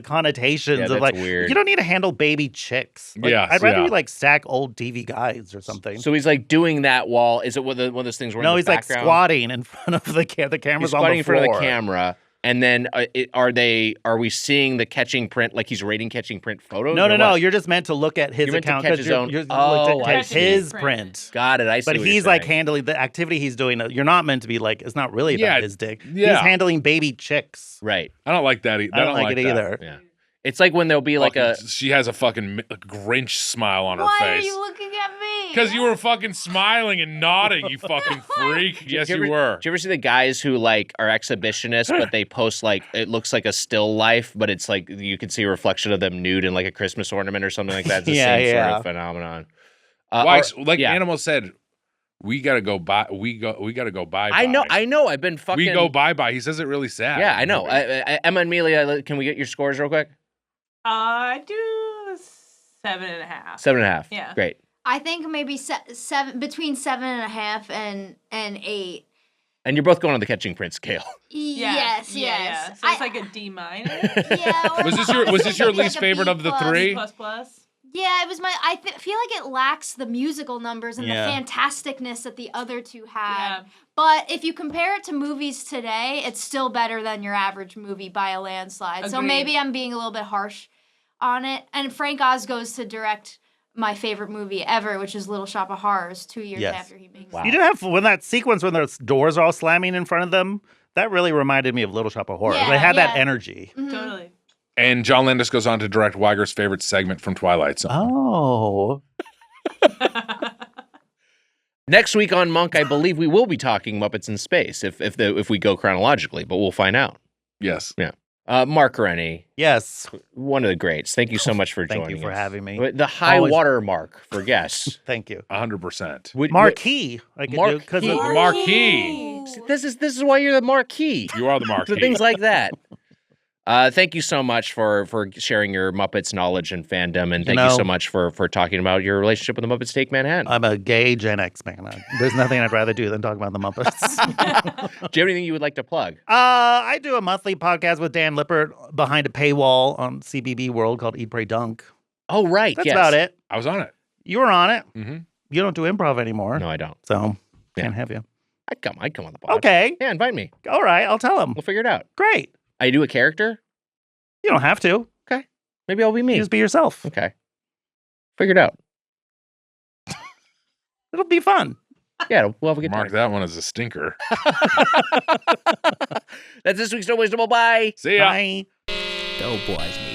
connotations Yeah, of that's like weird. you don't need to handle baby chicks. Like, Yes, I'd rather yeah. you like stack old TV guides or something. So he's like doing that while is it one of those things where No, in the he's like background? squatting in front of the camera's He's on the squatting in front of the floor. camera, and then are we seeing the catching print like he's rating catching print photos? No, or no, no. what? You're just meant to look at his You're meant to account catch because his own- you're Oh, look I at see. his Print. print. Got it. I see. But what you're he's like saying. handling the activity he's doing. You're not meant to be like, it's not really about Yeah, his dick. yeah. He's handling baby chicks. Right. I don't like that. I don't like it that. either. Yeah. It's like when there'll be like a She has a fucking Grinch smile on her Why face. are you looking at me? Because you were fucking smiling and nodding, you fucking freak. Yes, you were. Did you ever see the guys who like are exhibitionists, but they post like it looks like a still life, but it's like you can see a reflection of them nude in like a Christmas ornament or something like that. It's the Yeah, same sort yeah. of phenomenon. Why? Or- Like yeah. Animal said, we gotta go by. We gotta go bye. I know. I've been fucking. We go bye. He says it really sad. Yeah, I know. Emma and Amelia, can we get your scores real quick? I do 7.5. 7.5. Yeah. Great. I think maybe between 7.5 and 8. And you're both going on the catching print scale. Yeah. Yes, Yeah. yes. So it's like a D minus. Yeah. or Was this honestly, your maybe least like a favorite B of the plus. three? plus. Yeah, it was my. Feel like it lacks the musical numbers and Yeah. the fantasticness that the other 2 had. Yeah. But if you compare it to movies today, it's still better than your average movie by a landslide. So Agreed. maybe I'm being a little bit harsh on it. And Frank Oz goes to direct my favorite movie ever, which is Little Shop of Horrors, 2 years Yes. after he makes Wow. it. You do have when that sequence when those doors are all slamming in front of them. That really reminded me of Little Shop of Horrors. Yeah, they had that yeah. energy. Mhm. Totally. And John Landis goes on to direct Weiger's favorite segment from Twilight Zone. Oh. Next week on Munk, I believe we will be talking Muppets in Space if we go chronologically, but we'll find out. Yes. Mark Rennie, Yes. one of the greats. Thank you so much for Thank joining you for us. having me. The high Always- water mark for guests. Thank you. 100%. Marquee. I could do because Marquee. Marquee. This is why you're the marquee. You are the marquee. So things like that. Thank you so much for sharing your Muppets knowledge and fandom, and thank you know- so much for talking about your relationship with the Muppets Take Manhattan. I'm a gay Gen X man. There's nothing I'd rather do than talk about the Muppets. Do you have anything you would like to plug? I do a monthly podcast with Dan Lippert behind a paywall on CBB World called Eat, Pray, Dunk. Oh, right. That's yes. about it. I was on it. You were on it. Mm-hmm. You don't do improv anymore. No, I don't. So, Yeah. can't have you. I'd come on the pod. Okay. Yeah, invite me. All right. I'll tell him. We'll figure it out. Great. I do a character. You don't have to. Maybe I'll be me. You just be yourself. Okay. Figure it out. It'll be fun. Yeah, we'll have a good Mark time. that one as a stinker. That's this week's Doughboys Double Bye. See ya. Bye. Doughboys.